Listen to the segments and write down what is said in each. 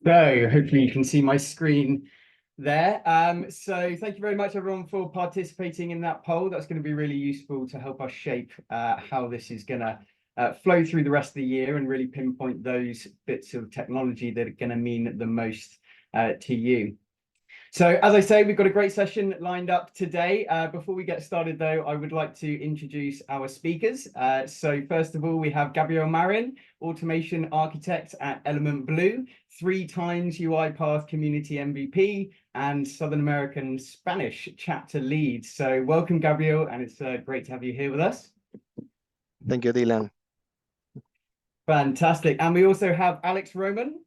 So hopefully you can see my screen there. So thank you very much, everyone, for participating in that poll. That's going to be really useful to help us shape how this is going to flow through the rest of the year and really pinpoint those bits of technology that are going to mean the most to you. So as I say, we've got a great session lined up today. Before we get started, though, I would like to introduce our speakers. So first of all, we have Gabriel Marin, Automation Architect at Element Blue, 3 times UiPath Community MVP, and Southern American Spanish Chapter Lead. So welcome, Gabriel, and it's great to have you here with us. Thank you, Dylan. Fantastic. And we also have Alex Roman,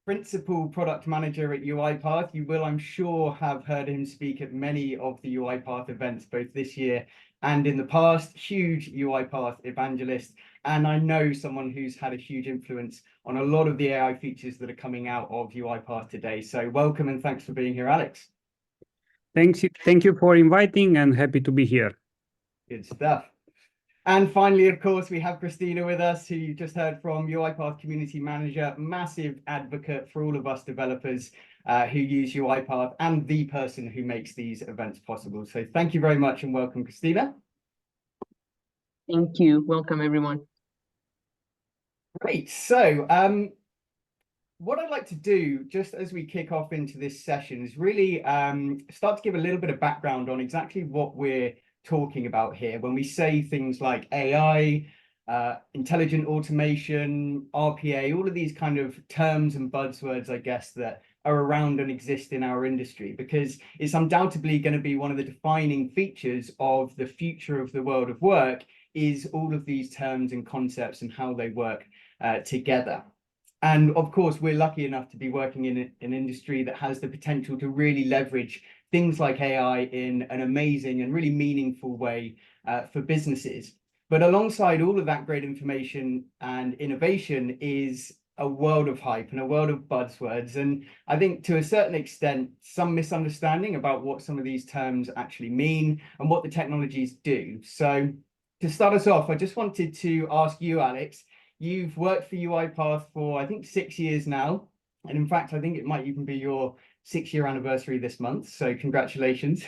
Principal Product Manager at UiPath. You will, I'm sure, have heard him speak at many of the UiPath events, both this year and in the past. Huge UiPath evangelist, and I know someone who's had a huge influence on a lot of the AI features that are coming out of UiPath today. So welcome and thanks for being here, Alex. Thank you for inviting, and happy to be here. Good stuff. And finally, of course, we have Christina with us, who you just heard from, UiPath Community Manager, massive advocate for all of us developers who use UiPath, and the person who makes these events possible. So thank you very much and welcome, Christina. Thank you. Welcome, everyone. Great. So what I'd like to do, just as we kick off into this session, is really start to give a little bit of background on exactly what we're talking about here when we say things like AI, intelligent automation, RPA, all of these kind of terms and buzzwords, I guess, that are around and exist in our industry, because it's undoubtedly going to be one of the defining features of the future of the world of work, is all of these terms and concepts and how they work together. And of course, we're lucky enough to be working in an industry that has the potential to really leverage things like AI in an amazing and really meaningful way for businesses. But alongside all of that great information and innovation is a world of hype and a world of buzzwords. And I think to a certain extent, some misunderstanding about what some of these terms actually mean and what the technologies do. So to start us off, I just wanted to ask you, Alex, you've worked for UiPath for, I think, 6 years now. And in fact, I think it might even be your 6-year anniversary this month. So congratulations.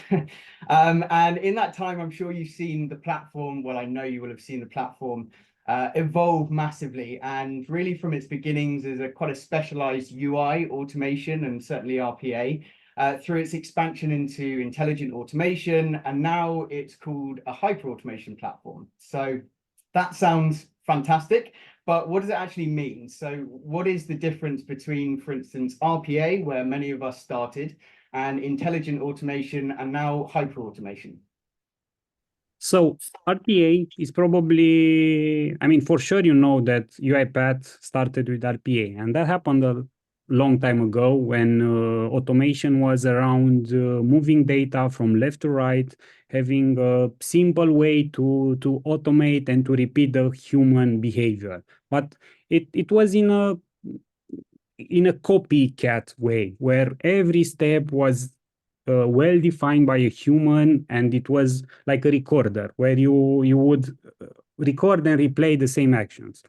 And in that time, I'm sure you've seen the platform. Well, I know you will have seen the platform evolve massively. And really from its beginnings as quite a specialized UI automation and certainly RPA, through its expansion into intelligent automation. And now it's called a hyper-automation platform. So that sounds fantastic. But what does it actually mean? So what is the difference between, for instance, RPA, where many of us started, and intelligent automation, and now hyper-automation? So RPA is probably, I mean, for sure, you know that UiPath started with RPA, and that happened a long time ago when automation was around moving data from left to right, having a simple way to automate and to repeat the human behavior. But it was in a copycat way, where every step was well defined by a human, and it was like a recorder where you would record and replay the same actions.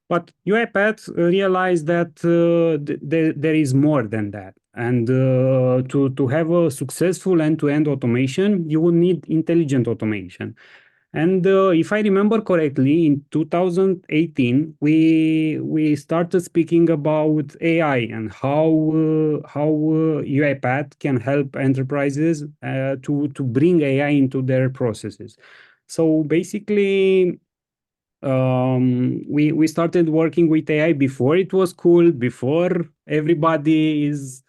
But UiPath realized that there is more than that. And to have a successful end-to-end automation, you will need intelligent automation. And if I remember correctly, in 2018, we started speaking about AI and how UiPath can help enterprises to bring AI into their processes. So basically, we started working with AI before it was cool, before everybody is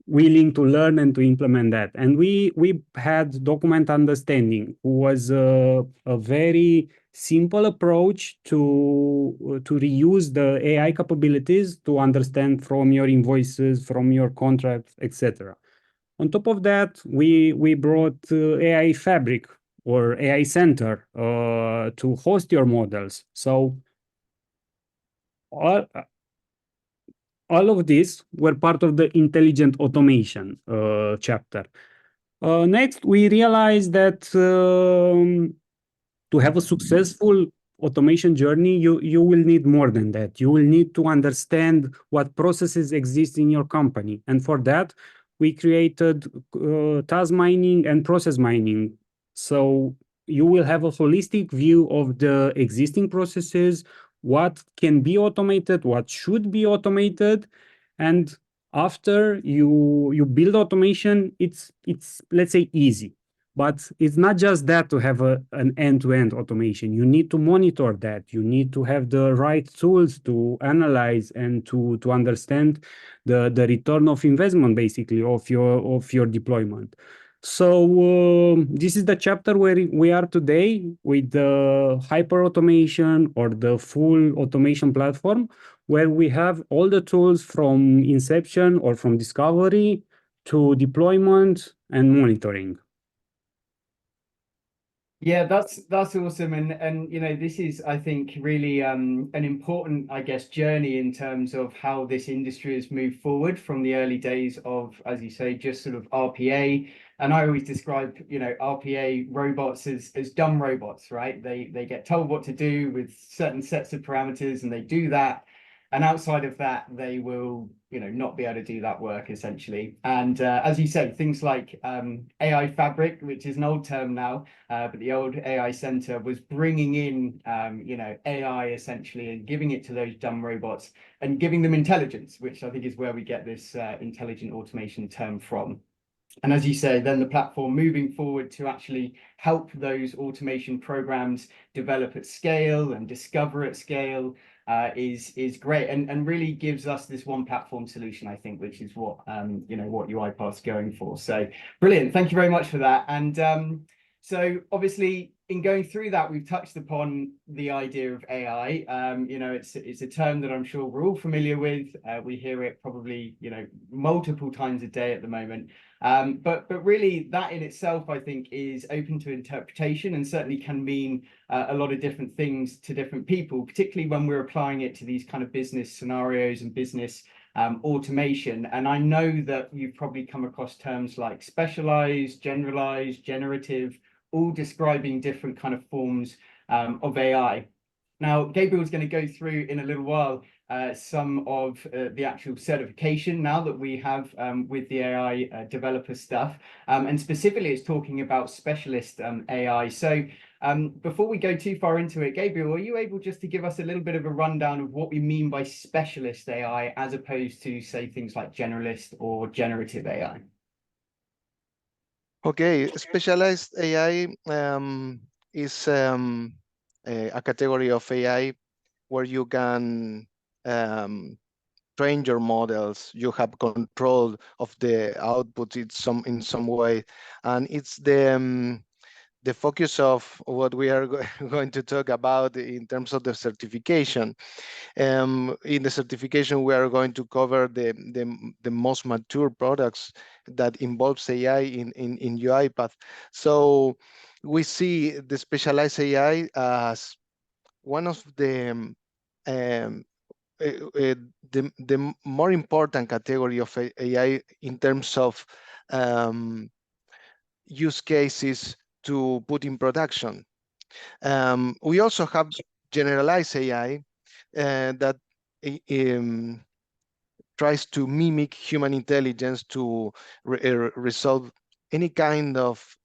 willing to learn and to implement that. And we had document understanding, was a very simple approach to reuse the AI capabilities to understand from your invoices, from your contracts, etc. On top of that, we brought AI Fabric or AI Center to host your models. So all of these were part of the intelligent automation chapter. Next, we realized that to have a successful automation journey, you will need more than that. You will need to understand what processes exist in your company. And for that, we created task mining and process mining. So you will have a holistic view of the existing processes, what can be automated, what should be automated. And after you build automation, it's let's say easy. But it's not just that to have an end-to-end automation. You need to monitor that. You need to have the right tools to analyze and to understand the return of investment, basically, of your deployment. So this is the chapter where we are today with the hyper automation or the full automation platform, where we have all the tools from inception or from discovery to deployment and monitoring. Yeah, that's awesome, and you know, this is, I think, really an important, I guess, journey in terms of how this industry has moved forward from the early days of, as you say, just sort of RPA. And I always describe, you know, RPA robots as dumb robots, right? They get told what to do with certain sets of parameters, and they do that. And outside of that, they will, you know, not be able to do that work essentially. And as you say, things like AI Fabric, which is an old term now, but the old AI Center was bringing in, you know, AI essentially and giving it to those dumb robots and giving them intelligence, which I think is where we get this intelligent automation term from. And as you say, then the platform moving forward to actually help those automation programs develop at scale and discover at scale is great, and really gives us this one platform solution, I think, which is what you know, what UiPath's going for. So brilliant, thank you very much for that. And so obviously in going through that, we've touched upon the idea of AI. You know, it's a term that I'm sure we're all familiar with. We hear it probably, you know, multiple times a day at the moment. But really that in itself, I think, is open to interpretation and certainly can mean a lot of different things to different people, particularly when we're applying it to these kind of business scenarios and business automation. And I know that you've probably come across terms like specialized, generalized, generative, all describing different kind of forms of AI. Now, Gabriel's going to go through in a little while some of the actual certification now that we have with the AI developer stuff. And specifically, it's talking about specialist AI. So before we go too far into it, Gabriel, are you able just to give us a little bit of a rundown of what we mean by specialist AI as opposed to, say, things like generalist or generative AI? Okay, specialized AI is a category of AI where you can train your models. You have control of the output in some way, and it's the focus of what we are going to talk about in terms of the certification. In the certification, we are going to cover the most mature products that involves AI in UiPath. So we see the specialized AI as one of the more important category of AI in terms of use cases to put in production. We also have generalized AI that tries to mimic human intelligence to resolve any kind of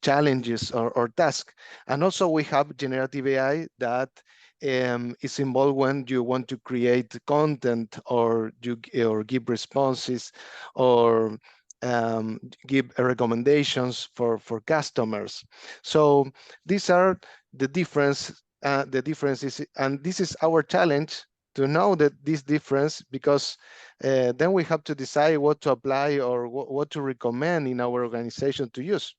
challenges or task. And also we have generative AI that is involved when you want to create content or give responses or give recommendations for customers. So these are the differences, and this is our challenge to know that this difference, because then we have to decide what to apply or what to recommend in our organization to use.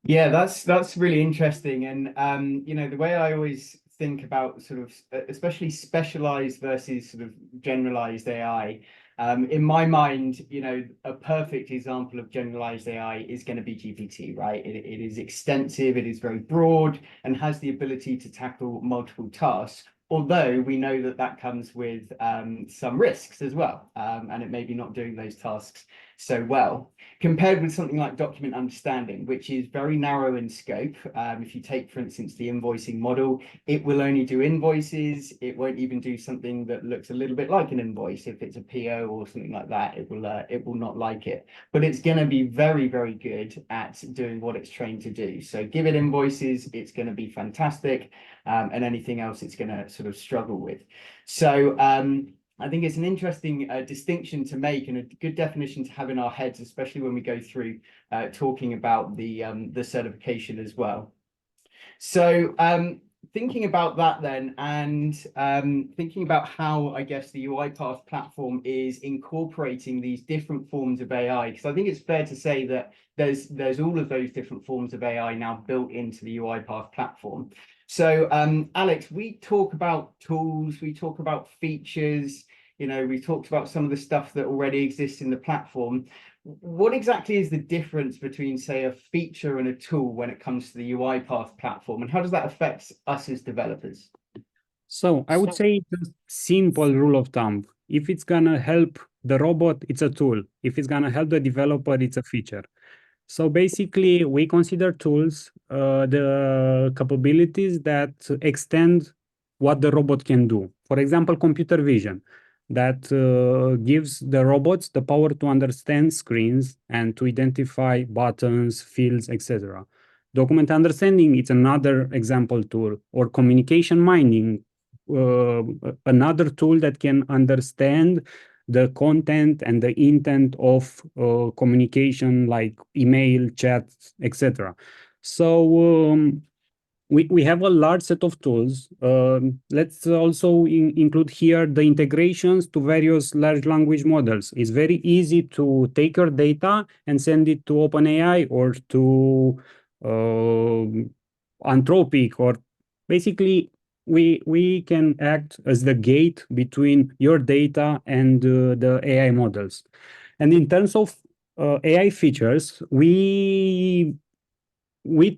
Yeah, that's really interesting. And you know, the way I always think about sort of especially specialized versus sort of generalized AI, in my mind, you know, a perfect example of generalized AI is going to be GPT, right? It is extensive, it is very broad, and has the ability to tackle multiple tasks. Although we know that that comes with some risks as well, and it may be not doing those tasks so well, compared with something like document understanding, which is very narrow in scope. If you take, for instance, the invoicing model, it will only do invoices. It won't even do something that looks a little bit like an invoice. If it's a PO or something like that, it will not like it. But it's going to be very, very good at doing what it's trained to do. So give it invoices, it's going to be fantastic, and anything else it's going to sort of struggle with. So I think it's an interesting distinction to make and a good definition to have in our heads, especially when we go through talking about the certification as well. So thinking about that then, and thinking about how, I guess, the UiPath platform is incorporating these different forms of AI, because I think it's fair to say that there's all of those different forms of AI now built into the UiPath platform. So Alex, we talk about tools, we talk about features, you know, we talked about some of the stuff that already exists in the platform. What exactly is the difference between, say, a feature and a tool when it comes to the UiPath platform, and how does that affect us as developers? So I would say the simple rule of thumb. If it's gonna help the robot, it's a tool. If it's gonna help the developer, it's a feature. So basically, we consider tools the capabilities that extend what the robot can do. For example, computer vision that gives the robots the power to understand screens and to identify buttons, fields, etc. Document understanding, it's another example tool, or communication mining, another tool that can understand the content and the intent of communication like email, chat, etc. So we have a large set of tools. Let's also include here the integrations to various large language models. It's very easy to take your data and send it to OpenAI or to Anthropic, or basically we can act as the gate between your data and the AI models. And in terms of AI features, we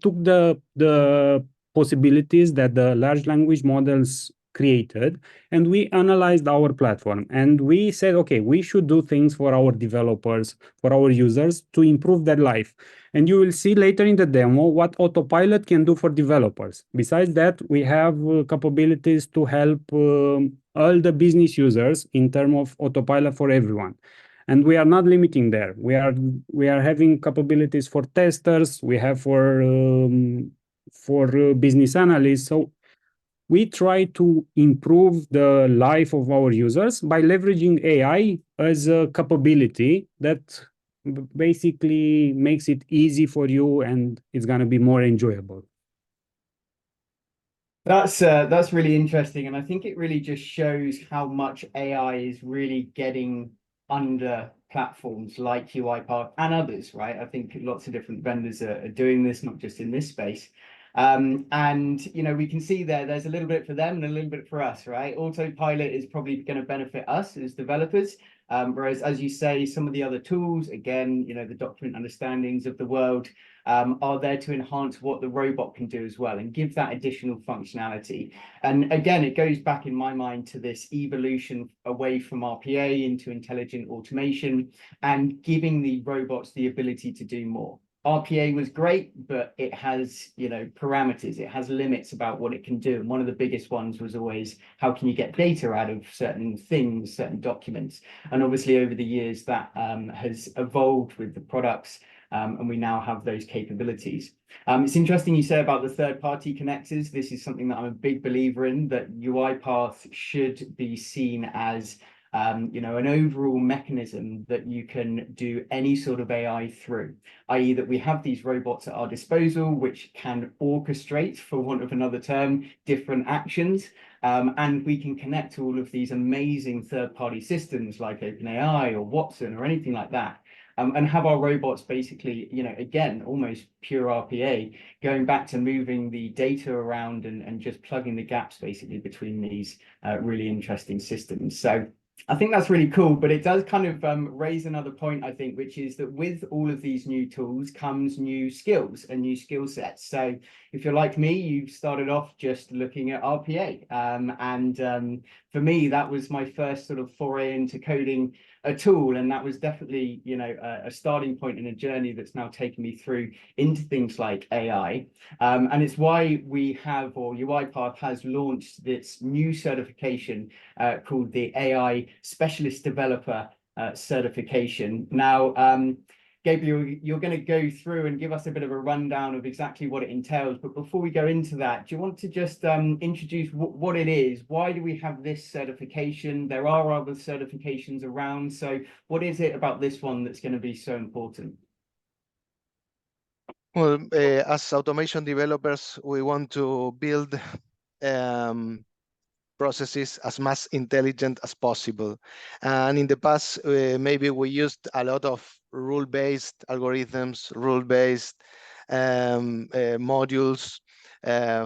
took the possibilities that the large language models created, and we analyzed our platform, and we said, okay, we should do things for our developers, for our users, to improve their life. And you will see later in the demo what Autopilot can do for developers. Besides that, we have capabilities to help all the business users in terms of Autopilot for everyone. And we are not limiting there. We are having capabilities for testers. We have for business analysts. So we try to improve the life of our users by leveraging AI as a capability that basically makes it easy for you, and it's going to be more enjoyable. That's really interesting, and I think it really just shows how much AI is really getting under platforms like UiPath and others, right? I think lots of different vendors are doing this, not just in this space. And you know, we can see there's a little bit for them and a little bit for us, right? Autopilot is probably going to benefit us as developers, whereas, as you say, some of the other tools, again, you know, the document understandings of the world, are there to enhance what the robot can do as well and give that additional functionality. And again, it goes back in my mind to this evolution away from RPA into intelligent automation and giving the robots the ability to do more. RPA was great, but it has, you know, parameters, it has limits about what it can do. And one of the biggest ones was always, how can you get data out of certain things, certain documents? And obviously over the years that has evolved with the products, and we now have those capabilities. It's interesting you say about the third-party connectors. This is something that I'm a big believer in, that UiPath should be seen as you know, an overall mechanism that you can do any sort of AI through, i.e. that we have these robots at our disposal which can orchestrate, for want of another term, different actions, and we can connect to all of these amazing third-party systems like OpenAI or Watson or anything like that. And have our robots basically, you know, again, almost pure RPA, going back to moving the data around and just plugging the gaps basically between these really interesting systems. So I think that's really cool, but it does kind of raise another point, I think, which is that with all of these new tools comes new skills and new skill sets. So if you're like me, you started off just looking at RPA. For me, that was my first sort of foray into coding a tool, and that was definitely, you know, a starting point in a journey that's now taken me through into things like AI. And it's why we have, or UiPath has launched this new certification called the AI Specialist Developer certification. Now, Gabriel, you're going to go through and give us a bit of a rundown of exactly what it entails. But before we go into that, do you want to just introduce what it is? Why do we have this certification? There are other certifications around. So what is it about this one that's going to be so important? Well, as automation developers, we want to build processes as much intelligent as possible. And in the past, maybe we used a lot of rule-based algorithms, rule-based modules,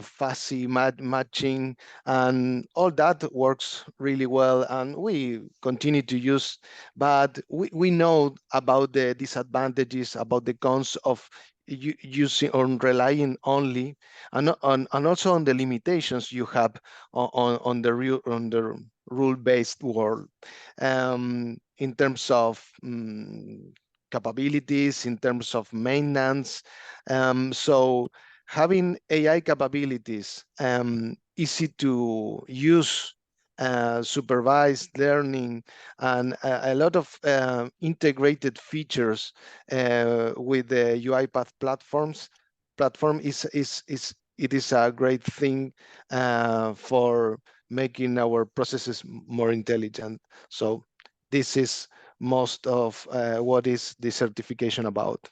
fuzzy matching, and all that works really well, and we continue to use, but we know about the disadvantages, about the cons of using or relying only, and also on the limitations you have on the rule-based world, in terms of capabilities, in terms of maintenance. So having AI capabilities, easy to use, supervised learning, and a lot of integrated features with the UiPath platform is a great thing for making our processes more intelligent. So this is most of what is the certification about.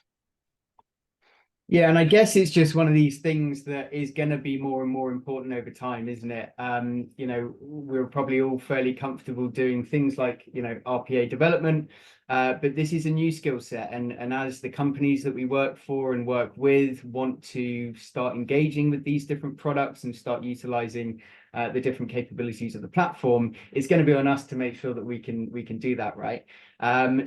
Yeah, and I guess it's just one of these things that is going to be more and more important over time, isn't it? You know, we're probably all fairly comfortable doing things like, you know, RPA development, but this is a new skill set. And as the companies that we work for and work with want to start engaging with these different products and start utilizing the different capabilities of the platform, it's going to be on us to make sure that we can do that, right?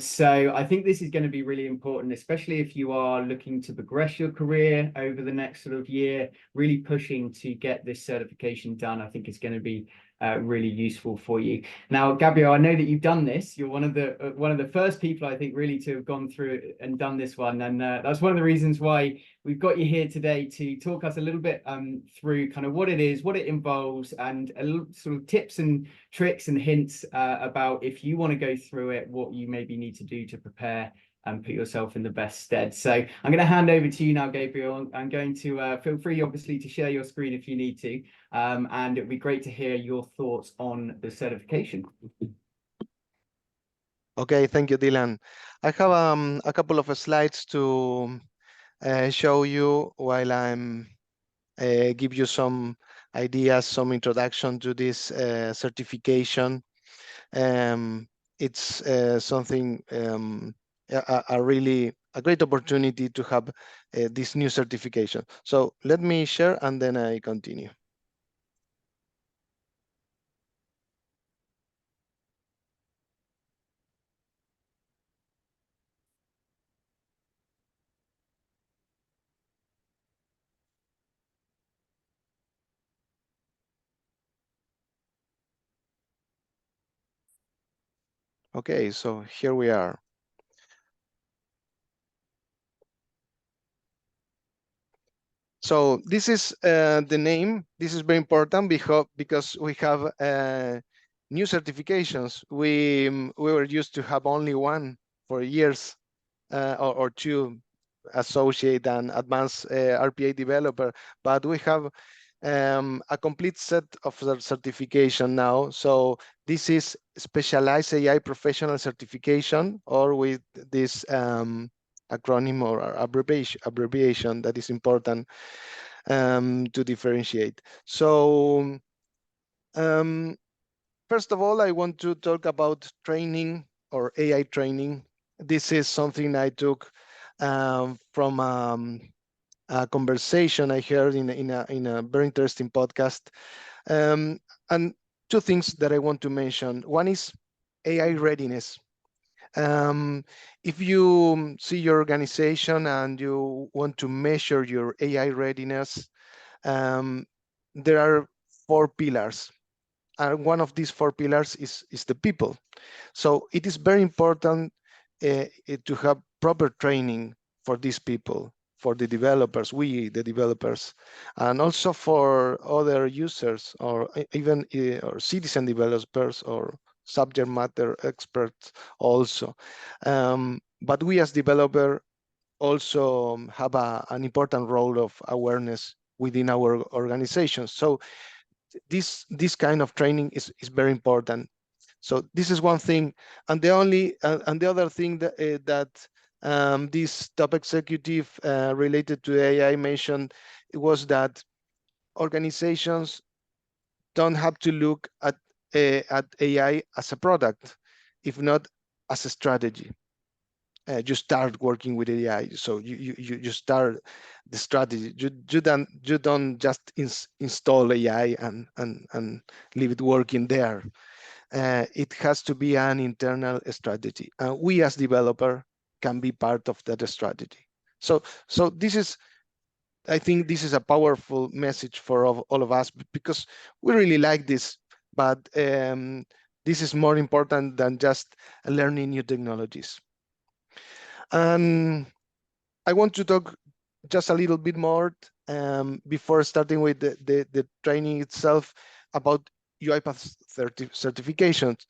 So I think this is going to be really important, especially if you are looking to progress your career over the next sort of year, really pushing to get this certification done. I think it's going to be really useful for you. Now, Gabriel, I know that you've done this. You're one of the first people, I think, really to have gone through and done this one. And that's one of the reasons why we've got you here today to talk us a little bit through kind of what it is, what it involves, and a little sort of tips and tricks and hints about if you want to go through it, what you maybe need to do to prepare and put yourself in the best stead. So I'm going to hand over to you now, Gabriel. I'm going to feel free, obviously, to share your screen if you need to. And it'd be great to hear your thoughts on the certification. Okay, thank you, Dylan. I have a couple of slides to show you while I'm give you some ideas, some introduction to this certification. It's something, a great opportunity to have this new certification. So let me share and then I continue. Okay, so here we are. So this is the name. This is very important because we have new certifications. We were used to have only one for years or two, associate and advanced RPA developer, but we have a complete set of certification now. So this is specialized AI professional certification, or with this acronym or abbreviation that is important to differentiate. So first of all, I want to talk about training or AI training. This is something I took from a conversation I heard in a very interesting podcast. And two things that I want to mention. One is AI readiness. If you see your organization and you want to measure your AI readiness, there are 4 pillars. And one of these 4 pillars is the people. So it is very important to have proper training for these people, for the developers, the developers, and also for other users, or even or citizen developers or subject matter experts also. But we as developer also have an important role of awareness within our organizations. So this kind of training is very important. So this is one thing, and the other thing that this top executive related to AI mentioned was that organizations don't have to look at AI as a product, if not as a strategy. You start working with AI, so you start the strategy. You don't just install AI and leave it working there. It has to be an internal strategy. We as developer can be part of that strategy. So this is, I think this is a powerful message for all of us, because we really like this, but this is more important than just learning new technologies. And I want to talk just a little bit more before starting with the training itself about UiPath certifications.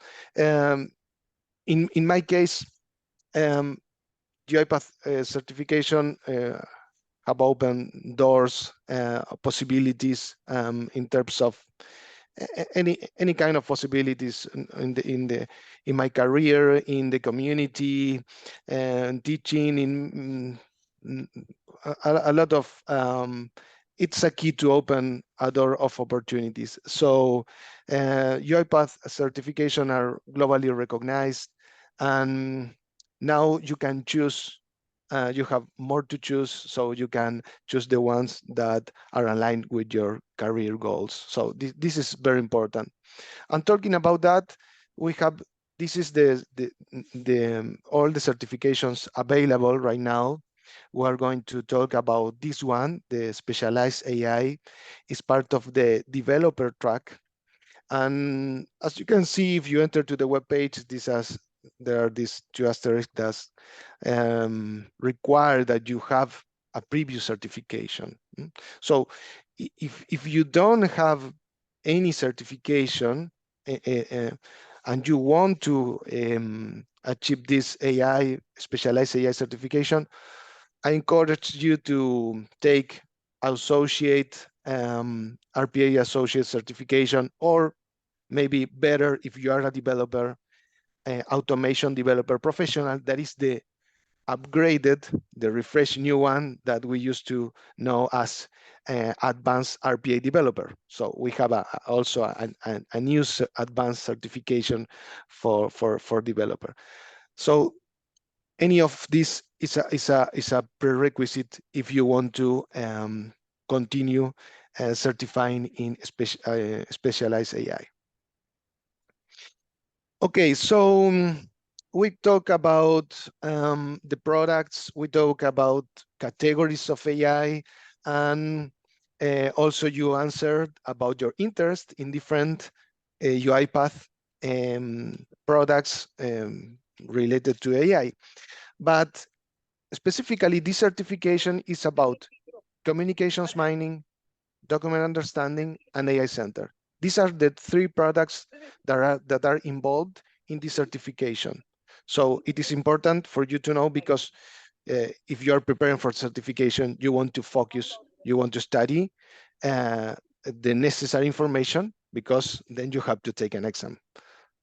In my case, UiPath certification have opened doors, possibilities in terms of any kind of possibilities in my career, in the community, and teaching in a lot of. It's a key to open a door of opportunities. So UiPath certification are globally recognized, and now you can choose. You have more to choose, so you can choose the ones that are aligned with your career goals. So this is very important. And talking about that, we have, this is all the certifications available right now. We are going to talk about this one. The specialized AI is part of the developer track. And as you can see, if you enter to the web page, there are these 2 asterisks that require that you have a previous certification. So if you don't have any certification and you want to achieve this specialized AI certification, I encourage you to take associate, RPA associate certification, or maybe better if you are a developer, automation developer professional. That is the upgraded, the refreshed new one that we used to know as advanced RPA developer. So we have also a new advanced certification for developer. So any of this is a prerequisite if you want to continue certifying in specialized AI. Okay, so we talk about the products, we talk about categories of AI, and also you answered about your interest in different UiPath products related to AI. But specifically, this certification is about communications mining, document understanding, and AI Center. These are the 3 products that are involved in this certification. So it is important for you to know, because if you are preparing for certification, you want to focus, you want to study the necessary information, because then you have to take an exam.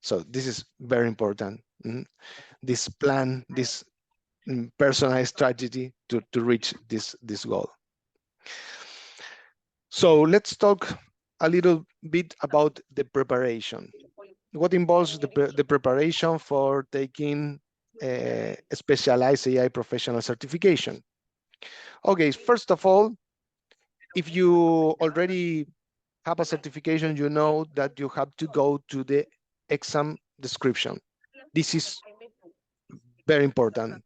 So this is very important. This plan, this personalized strategy to reach this goal. So let's talk a little bit about the preparation. What involves the preparation for taking a specialized AI professional certification? Okay, first of all, if you already have a certification, you know that you have to go to the exam description. This is very important,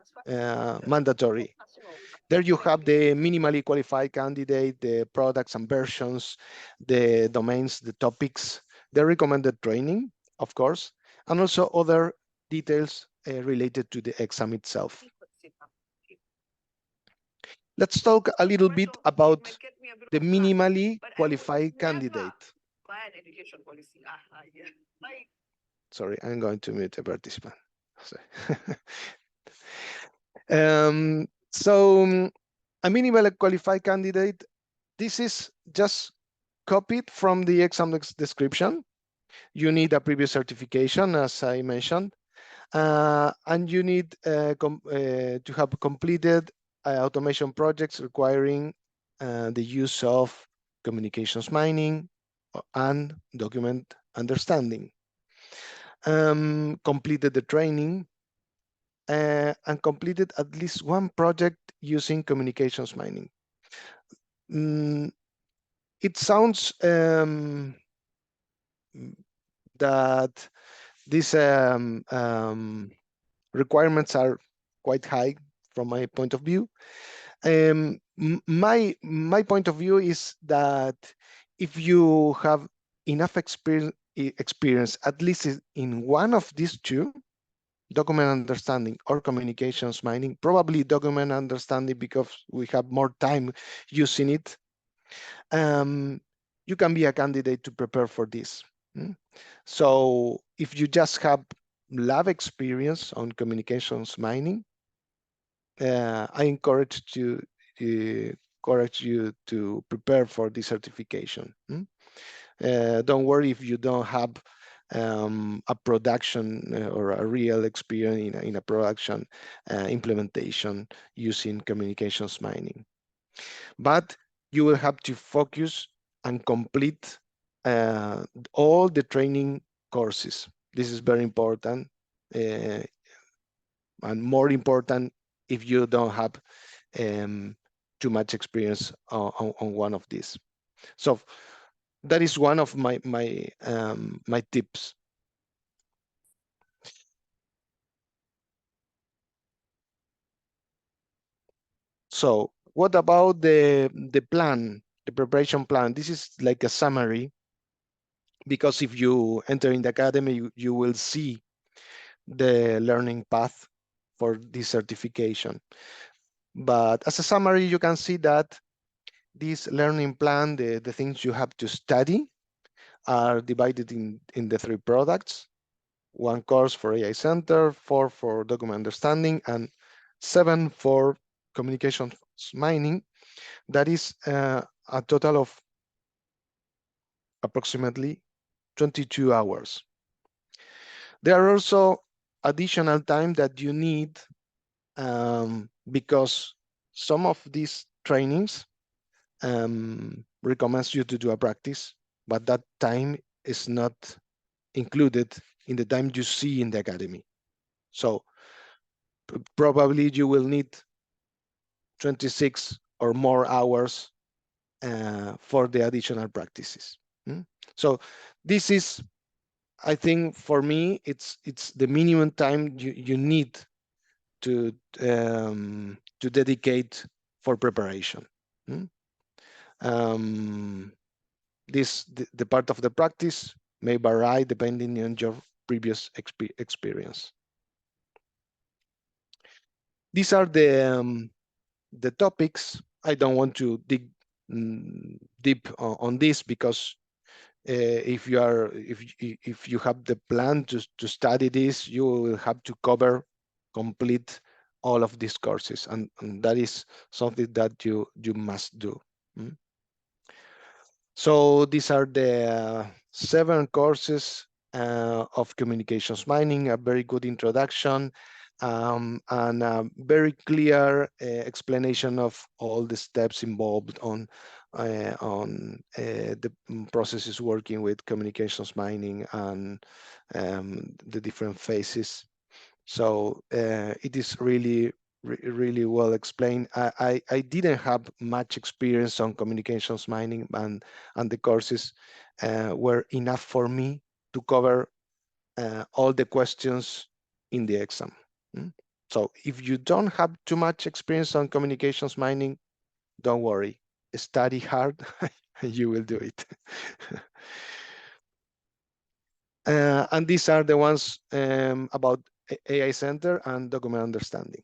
mandatory. There you have the minimally qualified candidate, the products and versions, the domains, the topics, the recommended training, of course, and also other details related to the exam itself. Let's talk a little bit about the minimally qualified candidate. Sorry, I'm going to mute a participant. So a minimally qualified candidate, this is just copied from the exam description. You need a previous certification, as I mentioned, and you need to have completed automation projects requiring the use of communications mining and document understanding. Completed the training and completed at least one project using communications mining. It sounds that these requirements are quite high from my point of view. My point of view is that if you have enough experience, at least in one of these two, document understanding or communications mining, probably document understanding because we have more time using it, you can be a candidate to prepare for this. So if you just have lab experience on communications mining, I encourage you to prepare for this certification. Don't worry if you don't have a production or a real experience in a production implementation using communications mining. But you will have to focus and complete all the training courses. This is very important, and more important if you don't have too much experience on one of these. So that is one of my tips. So what about the plan, the preparation plan? This is like a summary, because if you enter in the academy, you will see the learning path for this certification. But as a summary, you can see that this learning plan, the things you have to study, are divided in the 3 products: 1 course for AI Center, 4 for document understanding, and 7 for communications mining. That is a total of approximately 22 hours. There are also additional time that you need because some of these trainings recommends you to do a practice, but that time is not included in the time you see in the academy. So probably you will need 26 or more hours for the additional practices. So this is, I think, for me, it's the minimum time you need to dedicate for preparation. The part of the practice may vary depending on your previous experience. These are the topics. I don't want to dig deep on this, because if you have the plan to study this, you will have to complete all of these courses, and that is something that you must do. So these are the 7 courses of communications mining, a very good introduction, and a very clear explanation of all the steps involved on the processes working with communications mining and the different phases. So it is really well explained. I didn't have much experience on communications mining, and the courses were enough for me to cover all the questions in the exam. So if you don't have too much experience on communications mining, don't worry, study hard and you will do it. And these are the ones about AI Center and document understanding.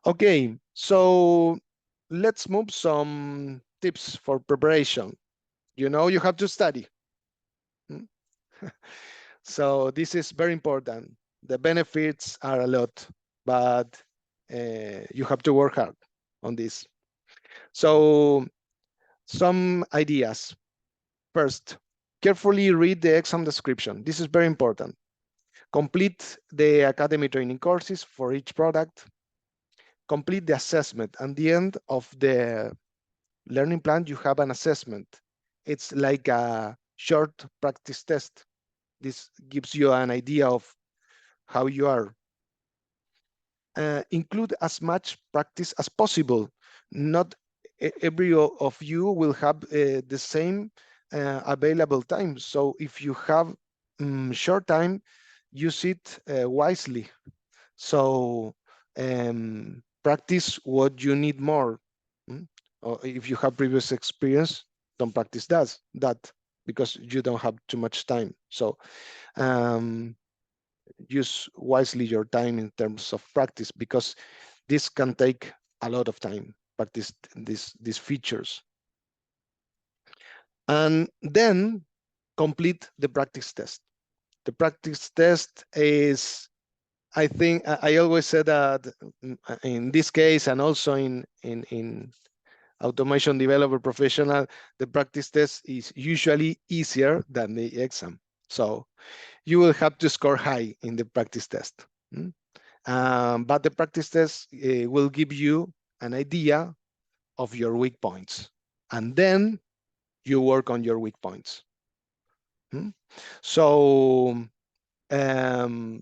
Okay, so let's move some tips for preparation. You know, you have to study. So this is very important. The benefits are a lot, but you have to work hard on this. So some ideas. First, carefully read the exam description. This is very important. Complete the academy training courses for each product. Complete the assessment. At the end of the learning plan, you have an assessment. It's like a short practice test. This gives you an idea of how you are. Include as much practice as possible. Not every of you will have the same available time. So if you have short time, use it wisely. So practice what you need more. Or if you have previous experience, don't practice that because you don't have too much time. So use wisely your time in terms of practice, because this can take a lot of time, practice these features. And then complete the practice test. The practice test is, I think, I always said that in this case, and also in automation developer professional, the practice test is usually easier than the exam. So you will have to score high in the practice test. But the practice test will give you an idea of your weak points, and then you work on your weak points. So then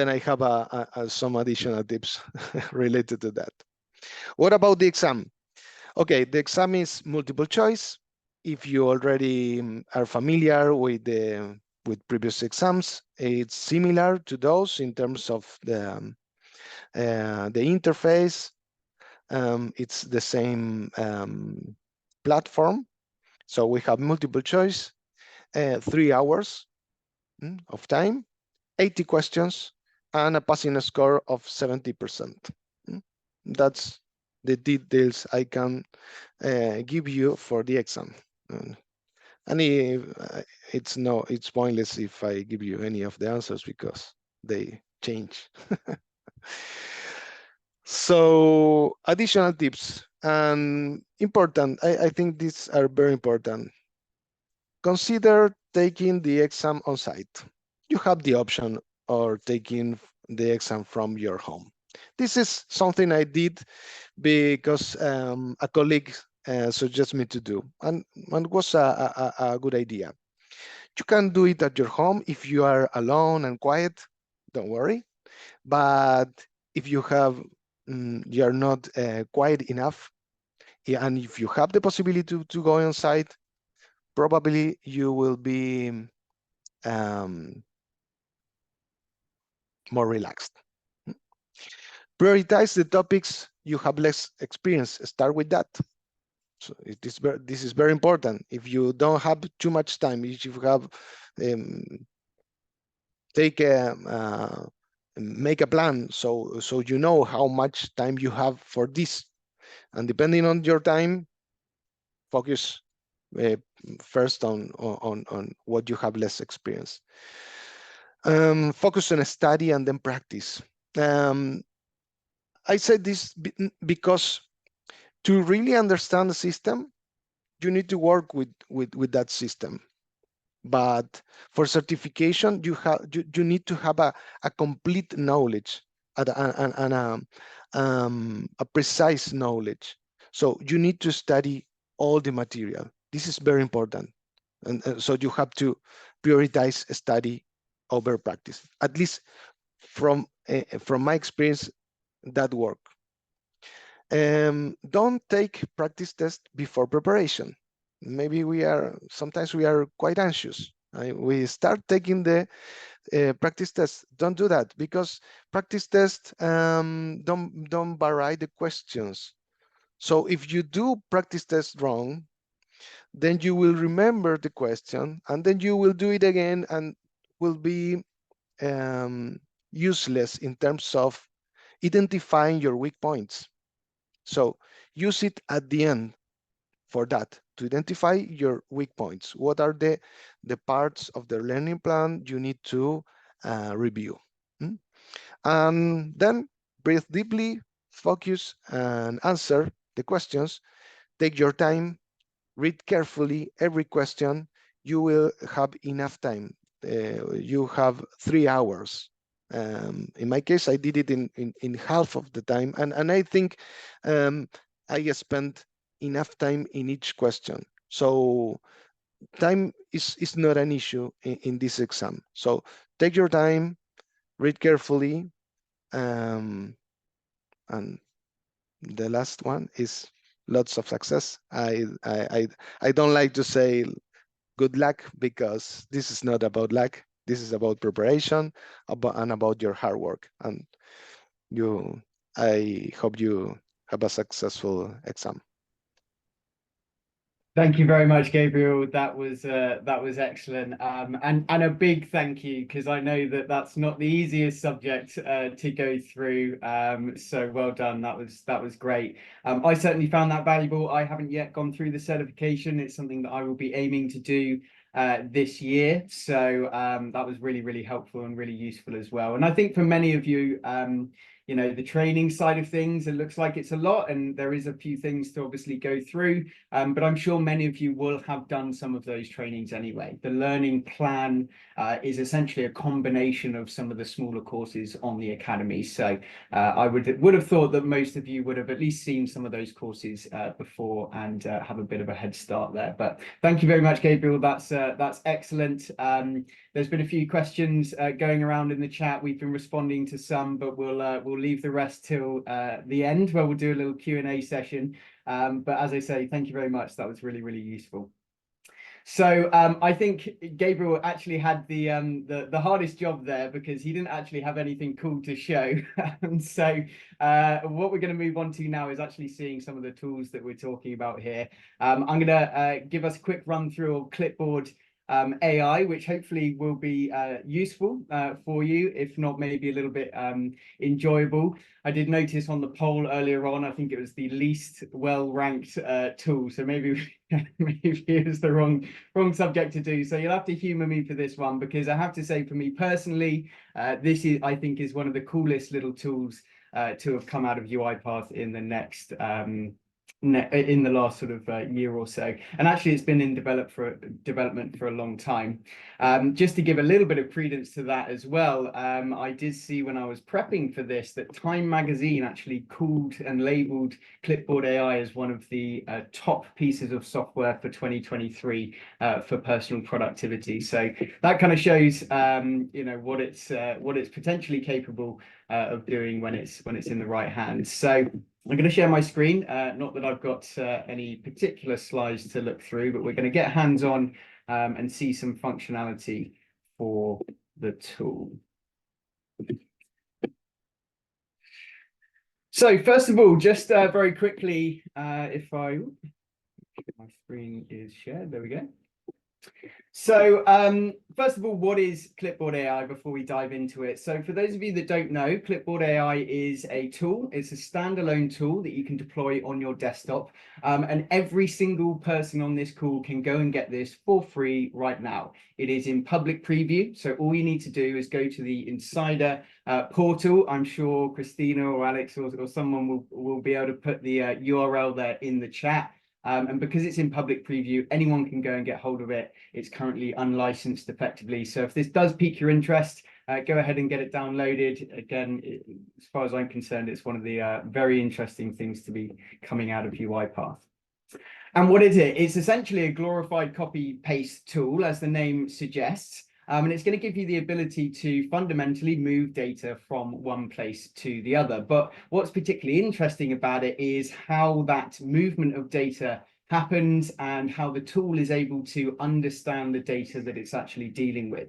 I have some additional tips related to that. What about the exam? Okay, the exam is multiple choice. If you already are familiar with previous exams, it's similar to those in terms of the interface. It's the same platform. So we have multiple choice, 3 hours of time, 80 questions, and a passing score of 70%. That's the details I can give you for the exam. And it's pointless if I give you any of the answers because they change. So additional tips and important, I think these are very important. Consider taking the exam on site. You have the option of taking the exam from your home. This is something I did because a colleague suggested me to do, and it was a good idea. You can do it at your home if you are alone and quiet, don't worry. But if you have, you're not quiet enough, and if you have the possibility to go on site, probably you will be more relaxed. Prioritize the topics you have less experience. Start with that. So this is very important. If you don't have too much time, if you have make a plan so you know how much time you have for this, and depending on your time, focus first on what you have less experience. Focus on study and then practice. I said this because to really understand the system, you need to work with that system. But for certification, you need to have a complete knowledge and a precise knowledge. So you need to study all the material. This is very important, and so you have to prioritize study over practice. At least from my experience, that work. Don't take practice test before preparation. Maybe sometimes we are quite anxious. We start taking the practice test. Don't do that, because practice test don't vary the questions. So if you do practice test wrong, then you will remember the question, and then you will do it again, and will be useless in terms of identifying your weak points. So use it at the end for that, to identify your weak points. What are the parts of the learning plan you need to review? And then breathe deeply, focus, and answer the questions. Take your time, read carefully every question. You will have enough time. You have 3 hours. In my case, I did it in half of the time, and I think I spent enough time in each question. So time is not an issue in this exam. So take your time, read carefully, and the last one is lots of success. I don't like to say good luck, because this is not about luck. This is about preparation, and about your hard work. And I hope you have a successful exam. Thank you very much, Gabriel. That was excellent, and a big thank you, because I know that that's not the easiest subject to go through. So well done. That was great. I certainly found that valuable. I haven't yet gone through the certification. It's something that I will be aiming to do this year. So that was really helpful and really useful as well. And I think for many of you, you know, the training side of things, it looks like it's a lot, and there is a few things to obviously go through, but I'm sure many of you will have done some of those trainings anyway. The learning plan is essentially a combination of some of the smaller courses on the Academy. So I would have thought that most of you would have at least seen some of those courses before, and have a bit of a head start there. But thank you very much, Gabriel. That's excellent. There's been a few questions going around in the chat. We've been responding to some, but we'll leave the rest till the end, where we'll do a little Q&A session. But as I say, thank you very much. That was really useful. So I think Gabriel actually had the hardest job there, because he didn't actually have anything cool to show. And so what we're going to move on to now is actually seeing some of the tools that we're talking about here. I'm going to give us a quick run through of Clipboard AI, which hopefully will be useful for you, if not maybe a little bit enjoyable. I did notice on the poll earlier on, I think it was the least well-ranked tool, so maybe maybe it was the wrong subject to do. So you'll have to humor me for this one, because I have to say, for me personally, this is, I think, is one of the coolest little tools to have come out of UiPath in the next in the last sort of year or so. And actually it's been in development for a long time. Just to give a little bit of credence to that as well, I did see when I was prepping for this that Time magazine actually called and labeled Clipboard AI as one of the top pieces of software for 2023 for personal productivity. So that kind of shows you know, what it's potentially capable of doing when it's in the right hands. So I'm going to share my screen, not that I've got any particular slides to look through, but we're going to get hands-on and see some functionality for the tool. So first of all, just very quickly, if my screen is shared, there we go. So first of all, what is Clipboard AI before we dive into it? So for those of you that don't know, Clipboard AI is a tool. It's a standalone tool that you can deploy on your desktop. And every single person on this call can go and get this for free right now. It is in public preview. So all you need to do is go to the Insider portal. I'm sure Christina or Alex or someone will be able to put the URL there in the chat. And because it's in public preview, anyone can go and get hold of it. It's currently unlicensed effectively. So if this does pique your interest, go ahead and get it downloaded. Again, as far as I'm concerned, it's one of the very interesting things to be coming out of UiPath. And what is it? It's essentially a glorified copy-paste tool, as the name suggests. And it's going to give you the ability to fundamentally move data from one place to the other. But what's particularly interesting about it is how that movement of data happens and how the tool is able to understand the data that it's actually dealing with.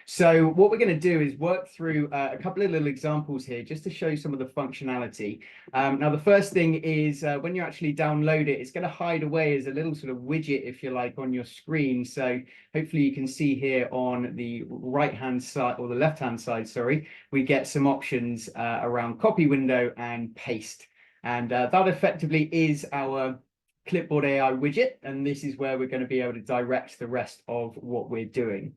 So what we're going to do is work through a couple of little examples here just to show some of the functionality. Now, the first thing is when you actually download it, it's going to hide away as a little sort of widget, if you like, on your screen. So hopefully you can see here on the right-hand side or the left-hand side, sorry, we get some options around copy window and paste. And that effectively is our Clipboard AI widget. And this is where we're going to be able to direct the rest of what we're doing.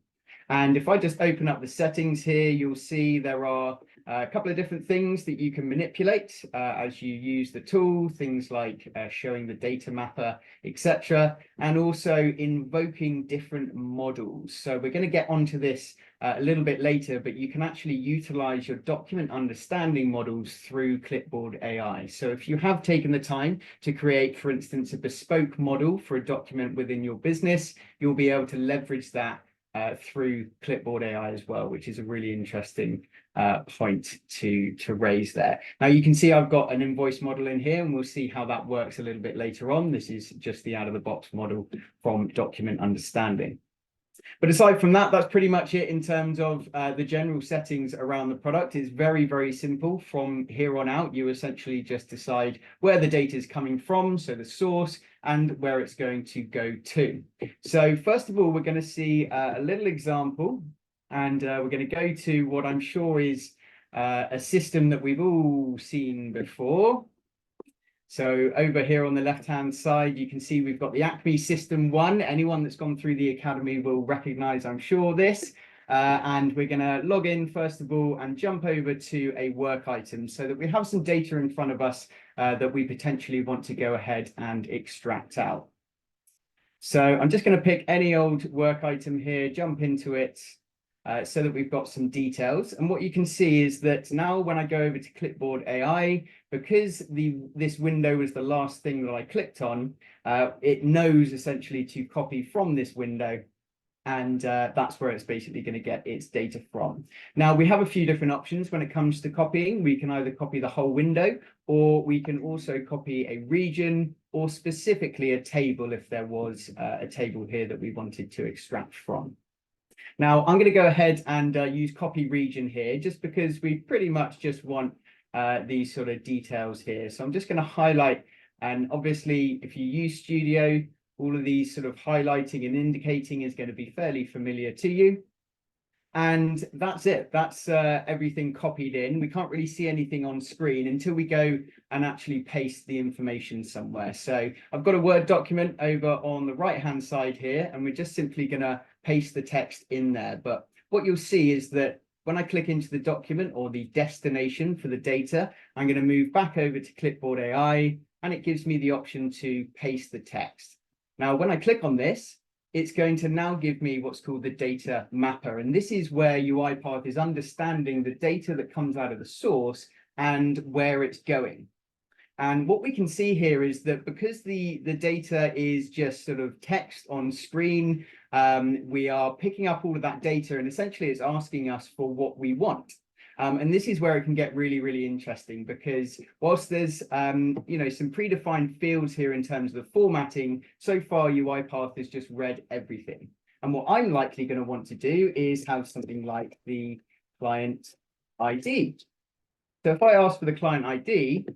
And if I just open up the settings here, you'll see there are a couple of different things that you can manipulate as you use the tool, things like showing the data mapper, etc., and also invoking different models. So we're going to get onto this a little bit later, but you can actually utilize your document understanding models through Clipboard AI. So if you have taken the time to create, for instance, a bespoke model for a document within your business, you'll be able to leverage that through Clipboard AI as well, which is a really interesting point to raise there. Now you can see I've got an invoice model in here, and we'll see how that works a little bit later on. This is just the out-of-the-box model from document understanding. But aside from that, that's pretty much it in terms of the general settings around the product. It's very, very simple. From here on out, you essentially just decide where the data is coming from, so the source, and where it's going to go to. So first of all, we're going to see a little example, and we're going to go to what I'm sure is a system that we've all seen before. So over here on the left-hand side, you can see we've got the Acme System 1. Anyone that's gone through the academy will recognize, I'm sure, this. And we're going to log in, first of all, and jump over to a work item so that we have some data in front of us that we potentially want to go ahead and extract out. So I'm just going to pick any old work item here, jump into it, so that we've got some details. And what you can see is that now when I go over to Clipboard AI, because this window was the last thing that I clicked on, it knows essentially to copy from this window. And that's where it's basically going to get its data from. Now, we have a few different options when it comes to copying. We can either copy the whole window, or we can also copy a region, or specifically a table if there was a table here that we wanted to extract from. Now, I'm going to go ahead and use copy region here, just because we pretty much just want these sort of details here. So I'm just going to highlight, and obviously, if you use Studio, all of these sort of highlighting and indicating is going to be fairly familiar to you. And that's it. That's everything copied in. We can't really see anything on screen until we go and actually paste the information somewhere. So I've got a Word document over on the right-hand side here, and we're just simply going to paste the text in there. But what you'll see is that when I click into the document or the destination for the data, I'm going to move back over to Clipboard AI, and it gives me the option to paste the text. Now, when I click on this, it's going to now give me what's called the data mapper. And this is where UiPath is understanding the data that comes out of the source and where it's going. And what we can see here is that because the data is just sort of text on screen, we are picking up all of that data, and essentially it's asking us for what we want. And this is where it can get really, really interesting, because whilst there's some predefined fields here in terms of the formatting, so far UiPath has just read everything. And what I'm likely going to want to do is have something like the client ID. So if I ask for the client ID,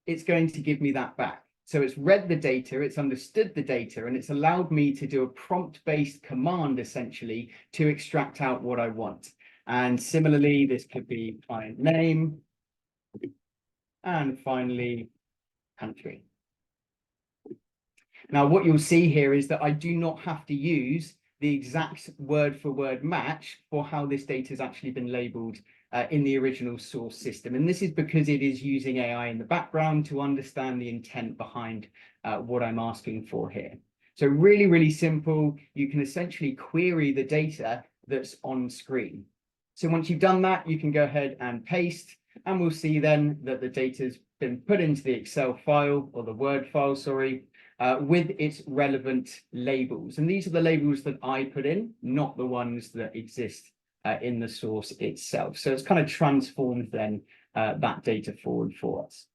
it's going to give me that back. So it's read the data, it's understood the data, and it's allowed me to do a prompt-based command, essentially, to extract out what I want. And similarly, this could be client name, and finally, country. Now, what you'll see here is that I do not have to use the exact word-for-word match for how this data has actually been labeled in the original source system. And this is because it is using AI in the background to understand the intent behind what I'm asking for here. So really, really simple. You can essentially query the data that's on screen. So once you've done that, you can go ahead and paste, and we'll see then that the data's been put into the Excel file, or the Word file, sorry, with its relevant labels. And these are the labels that I put in, not the ones that exist in the source itself. So it's kind of transformed then that data forward for us.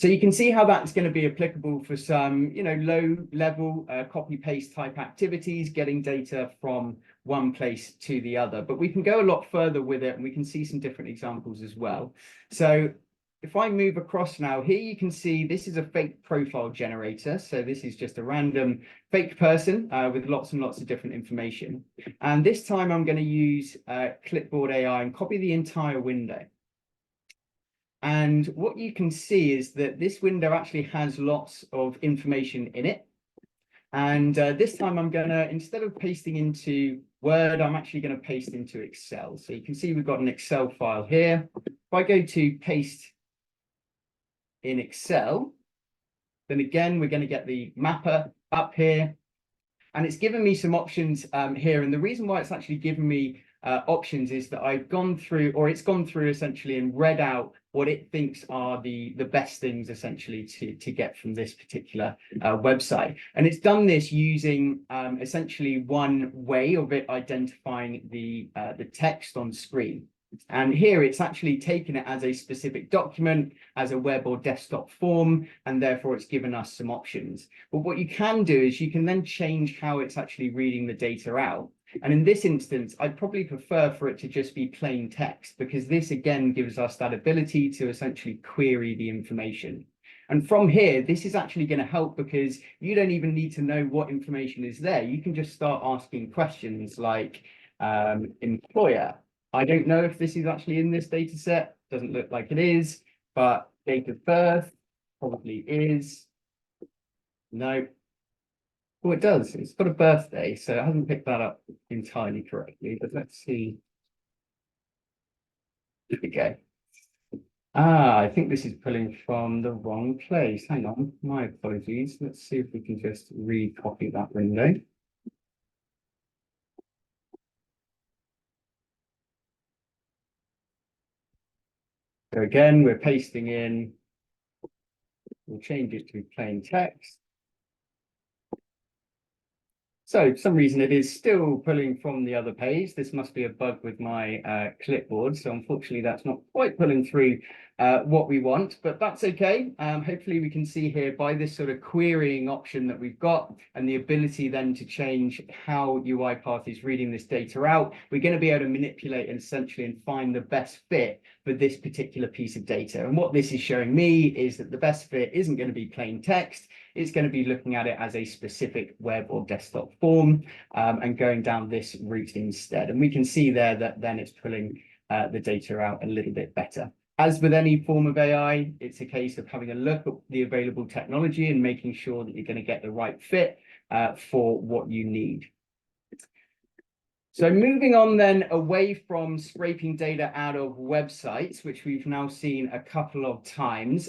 So you can see how that's going to be applicable for some, low level copy paste type activities, getting data from one place to the other. But we can go a lot further with it, and we can see some different examples as well. So if I move across now, here you can see this is a fake profile generator. So this is just a random fake person with lots and lots of different information. And this time I'm going to use Clipboard AI and copy the entire window. And what you can see is that this window actually has lots of information in it. And this time I'm going to, instead of pasting into Word, I'm actually going to paste into Excel. So you can see we've got an Excel file here. If I go to paste in Excel, then again, we're going to get the mapper up here. And it's given me some options here. And the reason why it's actually given me options is that I've gone through, or it's gone through essentially and read out what it thinks are the best things essentially to get from this particular website. And it's done this using essentially one way of it identifying the text on screen. And here it's actually taken it as a specific document, as a web or desktop form, and therefore it's given us some options. But what you can do is you can then change how it's actually reading the data out. And in this instance, I'd probably prefer for it to just be plain text, because this again gives us that ability to essentially query the information. And from here, this is actually going to help because you don't even need to know what information is there. You can just start asking questions like employer. I don't know if this is actually in this data set. Doesn't look like it is, but date of birth probably is. No. Oh, it does. It's got a birthday, so it hasn't picked that up entirely correctly, but let's see. There we go. I think this is pulling from the wrong place. Hang on, my apologies. Let's see if we can just recopy that window. So again, we're pasting in, we'll change it to plain text. So for some reason it is still pulling from the other page. This must be a bug with my clipboard. So unfortunately, that's not quite pulling through what we want, but that's okay. Hopefully we can see here by this sort of querying option that we've got and the ability then to change how UiPath is reading this data out, we're going to be able to manipulate and essentially and find the best fit for this particular piece of data. And what this is showing me is that the best fit isn't going to be plain text. It's going to be looking at it as a specific web or desktop form and going down this route instead. And we can see there that then it's pulling the data out a little bit better. As with any form of AI, it's a case of having a look at the available technology and making sure that you're going to get the right fit for what you need. So moving on then away from scraping data out of websites, which we've now seen a couple of times,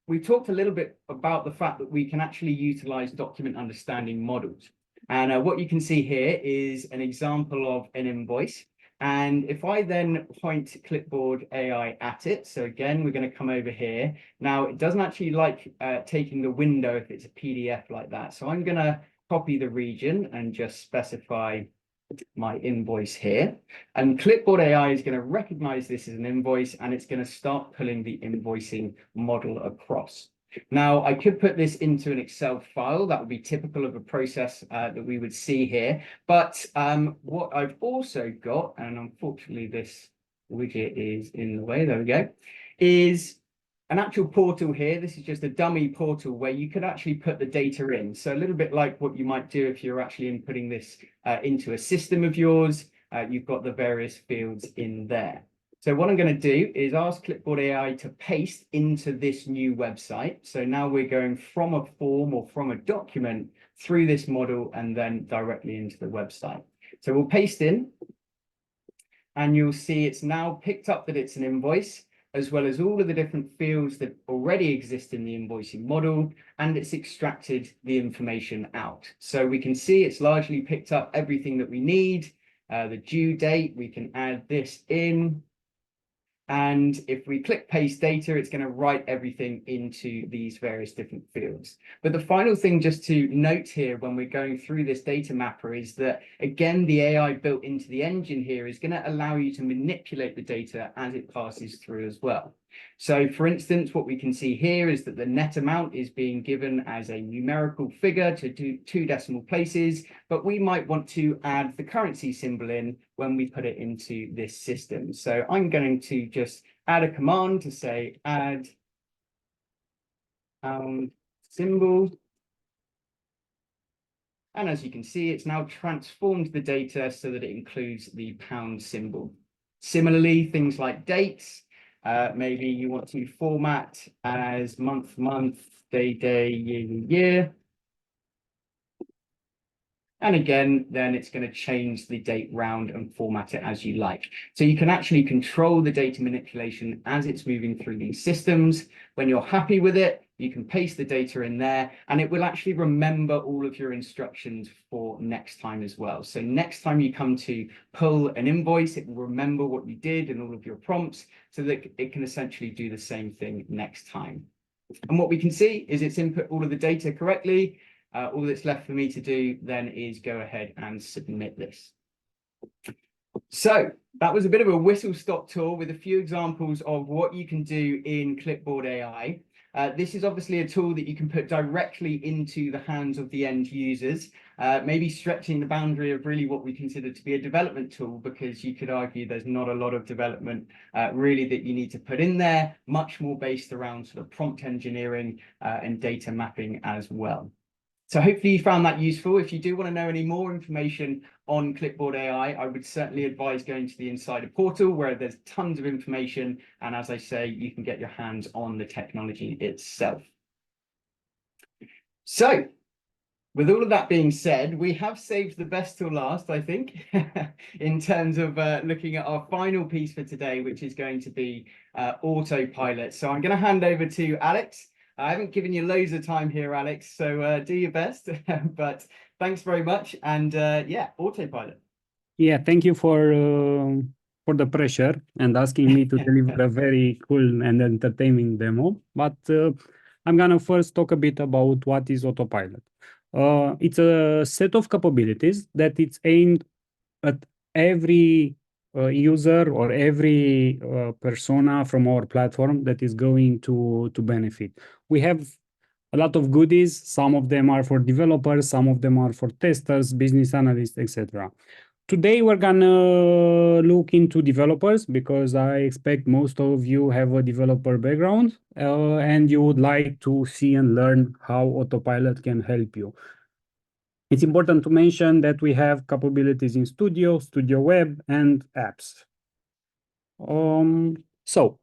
we talked a little bit about the fact that we can actually utilize document understanding models. And what you can see here is an example of an invoice. And if I then point Clipboard AI at it, so again, we're going to come over here. Now, it doesn't actually like taking the window if it's a PDF like that. So I'm going to copy the region and just specify my invoice here. And Clipboard AI is going to recognize this as an invoice, and it's going to start pulling the invoicing model across. Now, I could put this into an Excel file. That would be typical of a process that we would see here. But what I've also got, and unfortunately this widget is in the way, there we go, is an actual portal here. This is just a dummy portal where you could actually put the data in. So a little bit like what you might do if you're actually inputting this into a system of yours. You've got the various fields in there. So what I'm going to do is ask Clipboard AI to paste into this new website. So now we're going from a form or from a document through this model and then directly into the website. So we'll paste in, and you'll see it's now picked up that it's an invoice, as well as all of the different fields that already exist in the invoicing model, and it's extracted the information out. So we can see it's largely picked up everything that we need. The due date, we can add this in. And if we click paste data, it's going to write everything into these various different fields. But the final thing just to note here when we're going through this data mapper is that, again, the AI built into the engine here is going to allow you to manipulate the data as it passes through as well. So for instance, what we can see here is that the net amount is being given as a numerical figure to do 2 decimal places, but we might want to add the currency symbol in when we put it into this system. So I'm going to just add a command to say add symbol. And as you can see, it's now transformed the data so that it includes the pound symbol. Similarly, things like dates, maybe you want to format as month, day, year. And again, then it's going to change the date round and format it as you like. So you can actually control the data manipulation as it's moving through these systems. When you're happy with it, you can paste the data in there and it will actually remember all of your instructions for next time as well. So next time you come to pull an invoice, it will remember what you did and all of your prompts so that it can essentially do the same thing next time. And what we can see is it's input all of the data correctly. All that's left for me to do then is go ahead and submit this. So that was a bit of a whistle-stop tour with a few examples of what you can do in Clipboard AI. This is obviously a tool that you can put directly into the hands of the end users, maybe stretching the boundary of really what we consider to be a development tool, because you could argue there's not a lot of development really that you need to put in there, much more based around sort of prompt engineering and data mapping as well. So hopefully you found that useful. If you do want to know any more information on Clipboard AI, I would certainly advise going to the Insider portal where there's tons of information. And as I say, you can get your hands on the technology itself. So with all of that being said, we have saved the best till last, I think, in terms of looking at our final piece for today, which is going to be Autopilot. So I'm going to hand over to Alex. I haven't given you loads of time here, Alex, so do your best. But thanks very much. And yeah, Autopilot. Yeah, thank you for the pressure and asking me to deliver a very cool and entertaining demo. But I'm gonna first talk a bit about what is Autopilot. It's a set of capabilities that it's aimed at every user or every persona from our platform that is going to benefit. We have a lot of goodies. Some of them are for developers, some of them are for testers, business analysts, etc. Today, we're gonna look into developers because I expect most of you have a developer background and you would like to see and learn how Autopilot can help you. It's important to mention that we have capabilities in Studio, Studio Web, and apps. So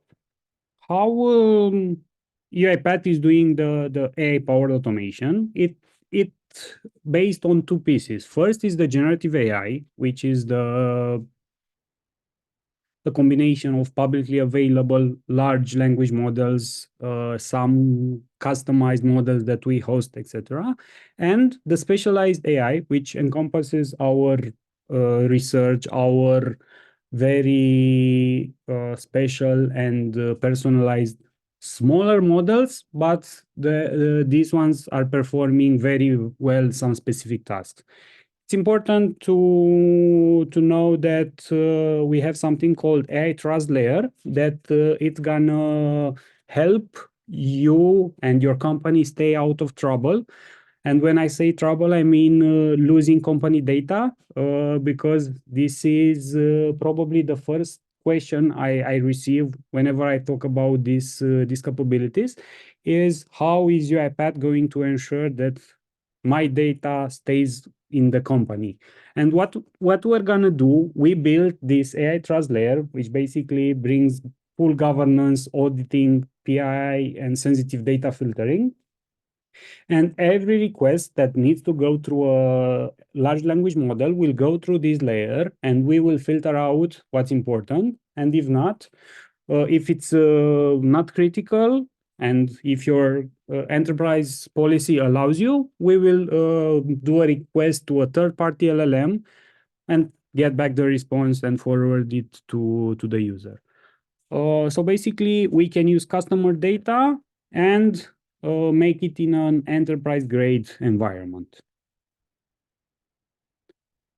how UiPath is doing the AI-powered automation? It's based on 2 pieces. First is the generative AI, which is the combination of publicly available large language models, some customized models that we host, etc., and the specialized AI, which encompasses our research, our very special and personalized smaller models, but these ones are performing very well some specific tasks. It's important to know that we have something called AI trust layer that it's gonna help you and your company stay out of trouble. And when I say trouble, I mean losing company data, because this is probably the first question I receive whenever I talk about these capabilities, is how is UiPath going to ensure that my data stays in the company? And what we're gonna do, we built this AI trust layer, which basically brings full governance, auditing, PII, and sensitive data filtering. And every request that needs to go through a large language model will go through this layer, and we will filter out what's important. And if not, if it's not critical, and if your enterprise policy allows you, we will do a request to a third-party LLM and get back the response and forward it to the user. So basically, we can use customer data and make it in an enterprise-grade environment.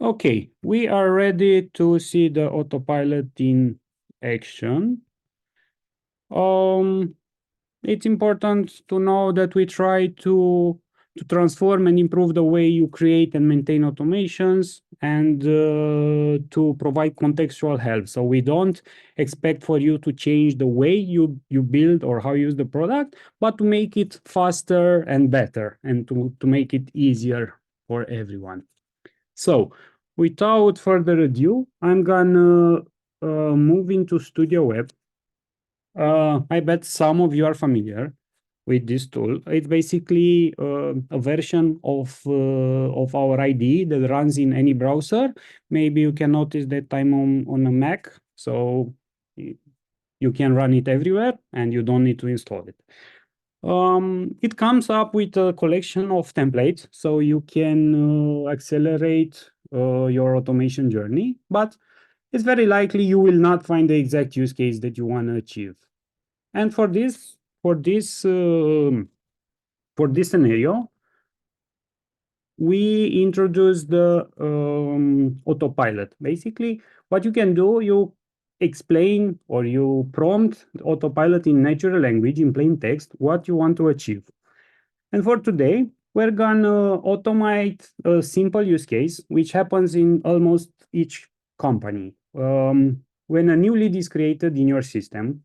Okay, we are ready to see the Autopilot in action. It's important to know that we try to transform and improve the way you create and maintain automations and to provide contextual help. So we don't expect for you to change the way you build or how you use the product, but to make it faster and better and to make it easier for everyone. So without further ado, I'm gonna move into Studio Web. I bet some of you are familiar with this tool. It's basically a version of our IDE that runs in any browser. Maybe you can notice that I'm on a Mac, so you can run it everywhere and you don't need to install it. It comes up with a collection of templates, so you can accelerate your automation journey, but it's very likely you will not find the exact use case that you want to achieve. And for this scenario, we introduce the Autopilot. Basically, what you can do, you explain or you prompt the Autopilot in natural language, in plain text, what you want to achieve. And for today, we're gonna automate a simple use case, which happens in almost each company. When a new lead is created in your system,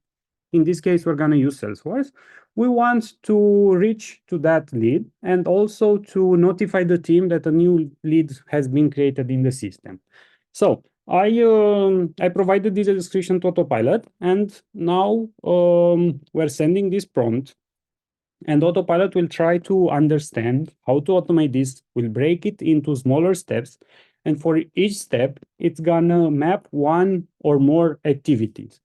in this case, we're gonna use Salesforce. We want to reach to that lead and also to notify the team that a new lead has been created in the system. So I provided this description to Autopilot, and now we're sending this prompt, and Autopilot will try to understand how to automate this. We'll break it into smaller steps, and for each step, it's gonna map one or more activities.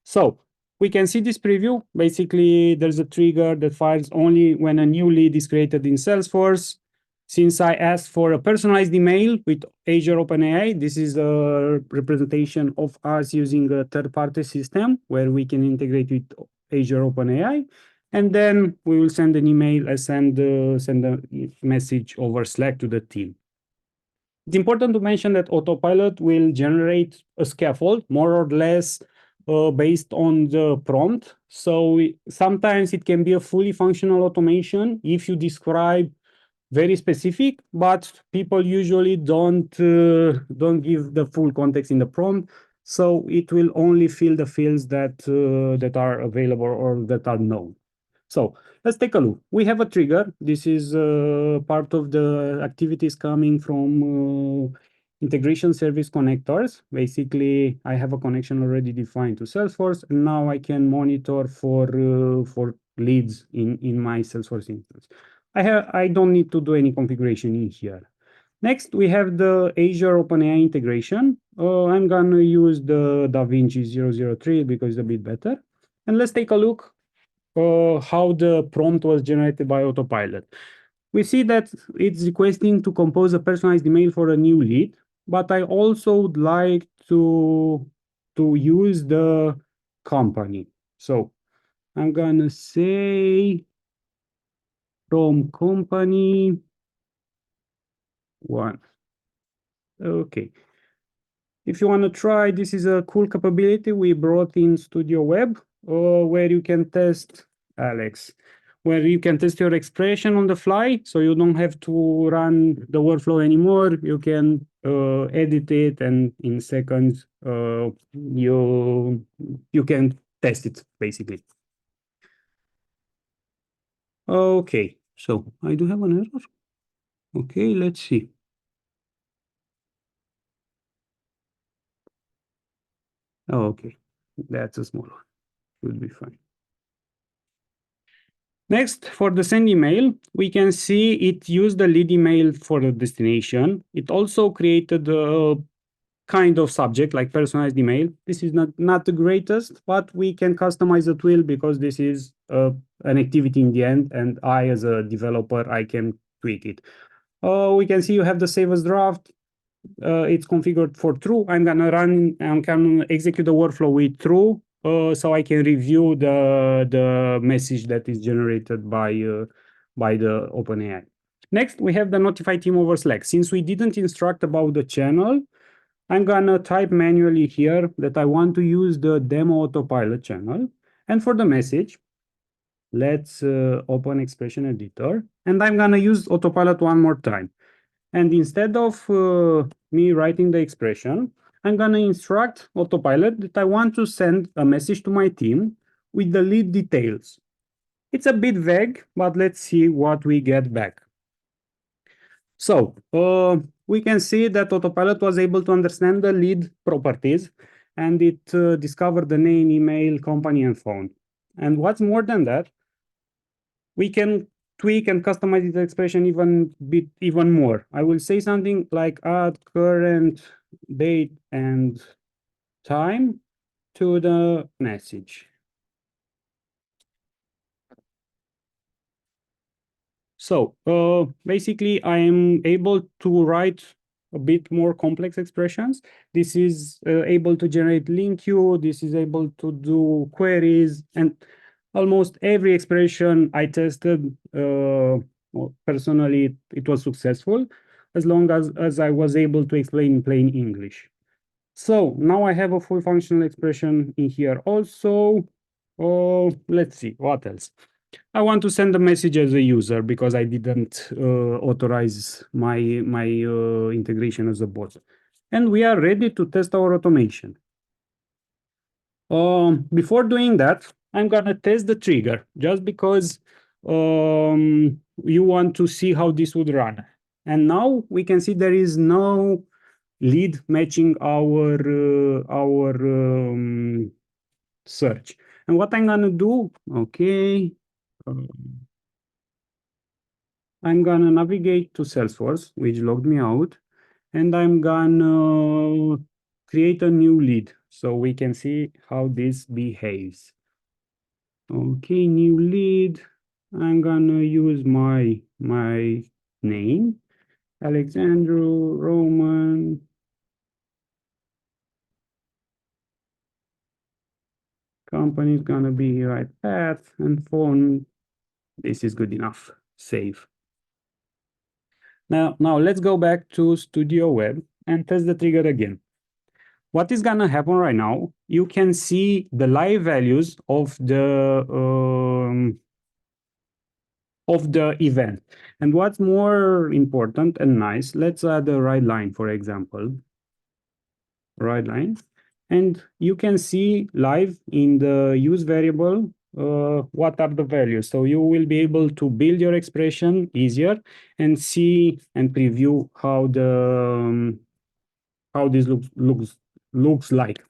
So we can see this preview. Basically, there's a trigger that fires only when a new lead is created in Salesforce. Since I asked for a personalized email with Azure OpenAI, this is a representation of us using a third-party system where we can integrate with Azure OpenAI. And then we will send an email and send a message over Slack to the team. It's important to mention that Autopilot will generate a scaffold, more or less, based on the prompt. So sometimes it can be a fully functional automation if you describe very specific, but people usually don't give the full context in the prompt. So it will only fill the fields that are available or that are known. So let's take a look. We have a trigger. This is part of the activities coming from integration service connectors. Basically, I have a connection already defined to Salesforce, and now I can monitor for leads in my Salesforce instance. I don't need to do any configuration in here. Next, we have the Azure OpenAI integration. I'm gonna use the DaVinci 003 because it's a bit better. And let's take a look how the prompt was generated by Autopilot. We see that it's requesting to compose a personalized email for a new lead, but I also would like to use the company. So I'm gonna say from company one. Okay. If you want to try, this is a cool capability we brought in Studio Web, where you can test, Alex, where you can test your expression on the fly, so you don't have to run the workflow anymore. You can edit it, and in seconds, you can test it, basically. Okay, so I do have an error. Okay, let's see. Oh, okay, that's a small one. Should be fine. Next, for the send email, we can see it used the lead email for the destination. It also created a kind of subject like personalized email. This is not the greatest, but we can customize the tool because this is an activity in the end, and I, as a developer, I can tweak it. We can see you have the save as draft. It's configured for true. I'm gonna execute the workflow with true, so I can review the message that is generated by the OpenAI. Next, we have the notify team over Slack. Since we didn't instruct about the channel, I'm gonna type manually here that I want to use the demo Autopilot channel, And for the message, let's open expression editor, and I'm gonna use Autopilot one more time. And instead of me writing the expression, I'm gonna instruct Autopilot that I want to send a message to my team with the lead details. It's a bit vague, but let's see what we get back. So we can see that Autopilot was able to understand the lead properties, and it discovered the name, email, company, and phone. And what's more than that, we can tweak and customize the expression even more. I will say something like add current date and time to the message. So basically, I am able to write a bit more complex expressions. This is able to generate link queue. This is able to do queries, and almost every expression I tested personally, it was successful, as long as I was able to explain in plain English. So now I have a full functional expression in here also. Let's see, what else? I want to send a message as a user because I didn't authorize my integration as a bot. And we are ready to test our automation. Before doing that, I'm gonna test the trigger just because you want to see how this would run. And now we can see there is no lead matching our search. And what I'm gonna do, okay, I'm gonna navigate to Salesforce, which logged me out, and I'm gonna create a new lead so we can see how this behaves. Okay, new lead. I'm gonna use my name, Alexandru Roman. Company is gonna be UiPath, and phone. This is good enough. Save. Now let's go back to Studio Web and test the trigger again. What is gonna happen right now? You can see the live values of the event. And what's more important and nice, let's add a write line, for example. Write line. And you can see live in the use variable what are the values. So you will be able to build your expression easier and see and preview how the how this looks like.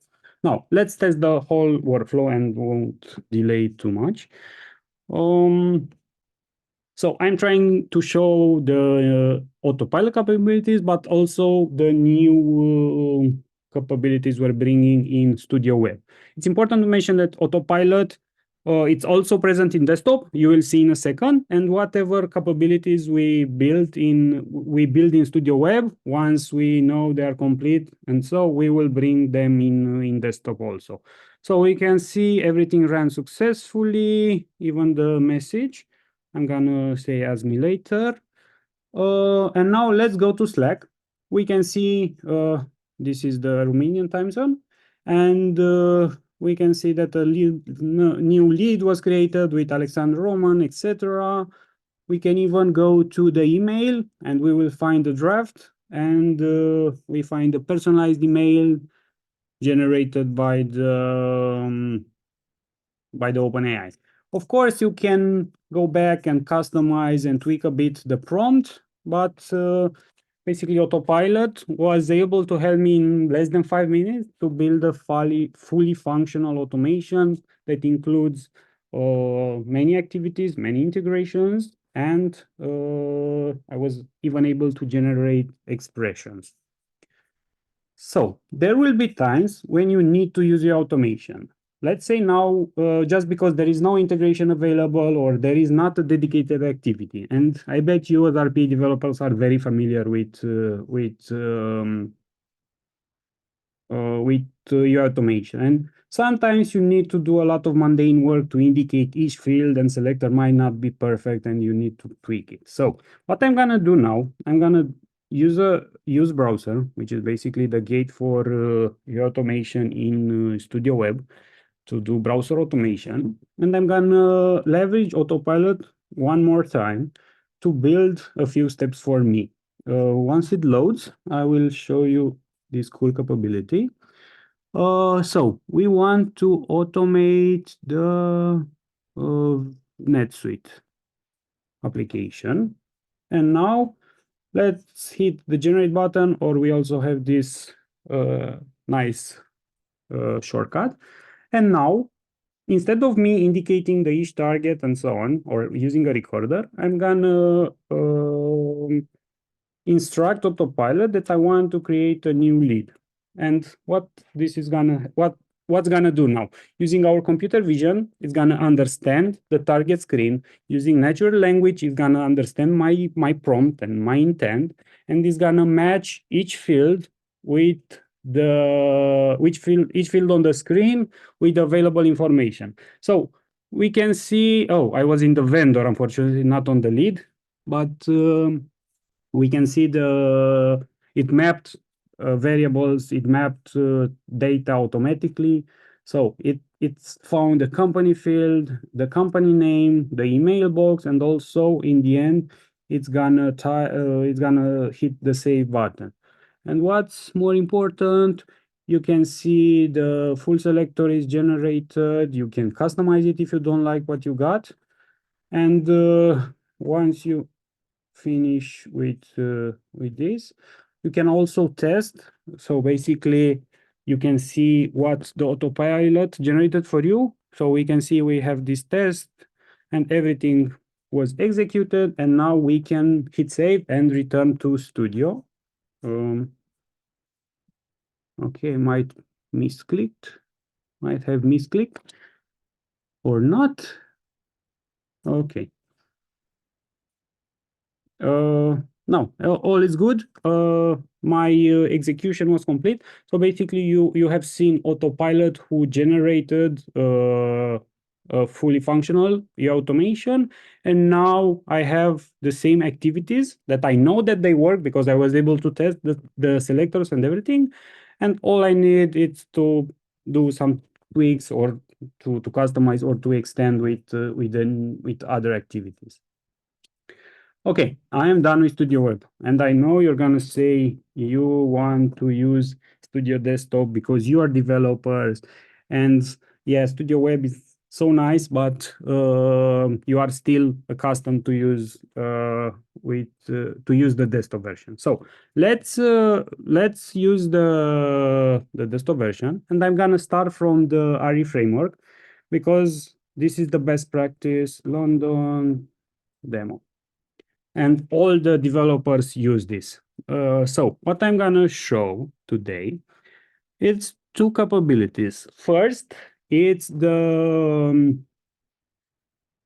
Now let's test the whole workflow and won't delay too much. So I'm trying to show the Autopilot capabilities, but also the new capabilities we're bringing in Studio Web. It's important to mention that Autopilot, it's also present in desktop. You will see in a second, and whatever capabilities we build in Studio Web, once we know they are complete, and so we will bring them in desktop also. So we can see everything ran successfully, even the message. I'm gonna say ask me later. And now let's go to Slack. We can see this is the Romanian time zone, and we can see that a new lead was created with Alexander Roman, etc. We can even go to the email, and we will find the draft, and we find the personalized email generated by the OpenAI. Of course, you can go back and customize and tweak a bit the prompt, but basically Autopilot was able to help me in less than 5 minutes to build a fully functional automation that includes many activities, many integrations, and I was even able to generate expressions. So there will be times when you need to use your automation. Let's say now, just because there is no integration available or there is not a dedicated activity, and I bet you as RP developers are very familiar with your automation. And sometimes you need to do a lot of mundane work to indicate each field, and selector might not be perfect, and you need to tweak it. So what I'm gonna do now, I'm gonna use browser, which is basically the gate for your automation in Studio Web, to do browser automation, and I'm gonna leverage Autopilot one more time to build a few steps for me. Once it loads, I will show you this cool capability. So we want to automate the NetSuite application. And now let's hit the generate button, or we also have this nice shortcut. And now, instead of me indicating the each target and so on, or using a recorder, I'm gonna instruct Autopilot that I want to create a new lead. And what this is what's gonna do now? Using our computer vision, it's gonna understand the target screen. Using natural language, it's gonna understand my prompt and my intent, and it's gonna match each field with each field on the screen with available information. So we can see, oh, I was in the vendor, unfortunately, not on the lead, but we can see it mapped variables, it mapped data automatically. So it's found the company field, the company name, the email box, and also in the end, it's gonna hit the save button. And what's more important, you can see the full selector is generated. You can customize it if you don't like what you got. And once you finish with this, you can also test. So basically, you can see what the Autopilot generated for you. So we can see we have this test and everything was executed. And now we can hit save and return to Studio. Okay, might have misclicked or not. Okay. No, all is good. My execution was complete. So basically, you have seen Autopilot who generated a fully functional automation, and now I have the same activities that I know that they work because I was able to test the selectors and everything, and all I need is to do some tweaks or to customize or to extend with other activities. Okay, I am done with Studio Web, and I know you're gonna say you want to use Studio Desktop because you are developers, and yeah, Studio Web is so nice, but you are still accustomed to use the desktop version. So let's use the desktop version, and I'm gonna start from the RE framework because this is the best practice. London demo. And all the developers use this. So what I'm gonna show today, it's two capabilities. First, it's the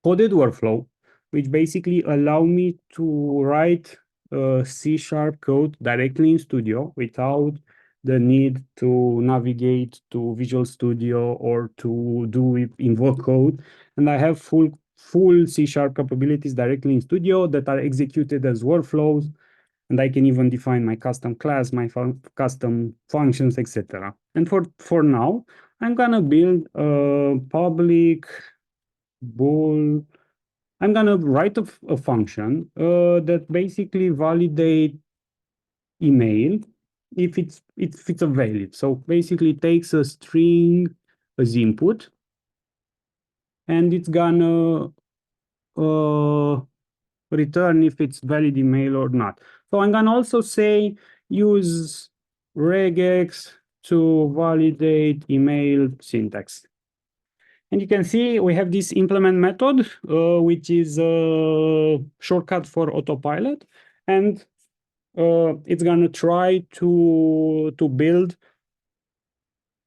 coded workflow, which basically allow me to write C# code directly in Studio without the need to navigate to Visual Studio or to invoke code. And I have full C# capabilities directly in Studio that are executed as workflows. And I can even define my custom class, my custom functions, etc. And for now, I'm gonna build a public bool. I'm gonna write a function that basically validate email if it's a valid. So basically it takes a string as input, and it's gonna return if it's valid email or not. So I'm gonna also say use regex to validate email syntax. And you can see we have this implement method, which is a shortcut for Autopilot, and it's gonna try to build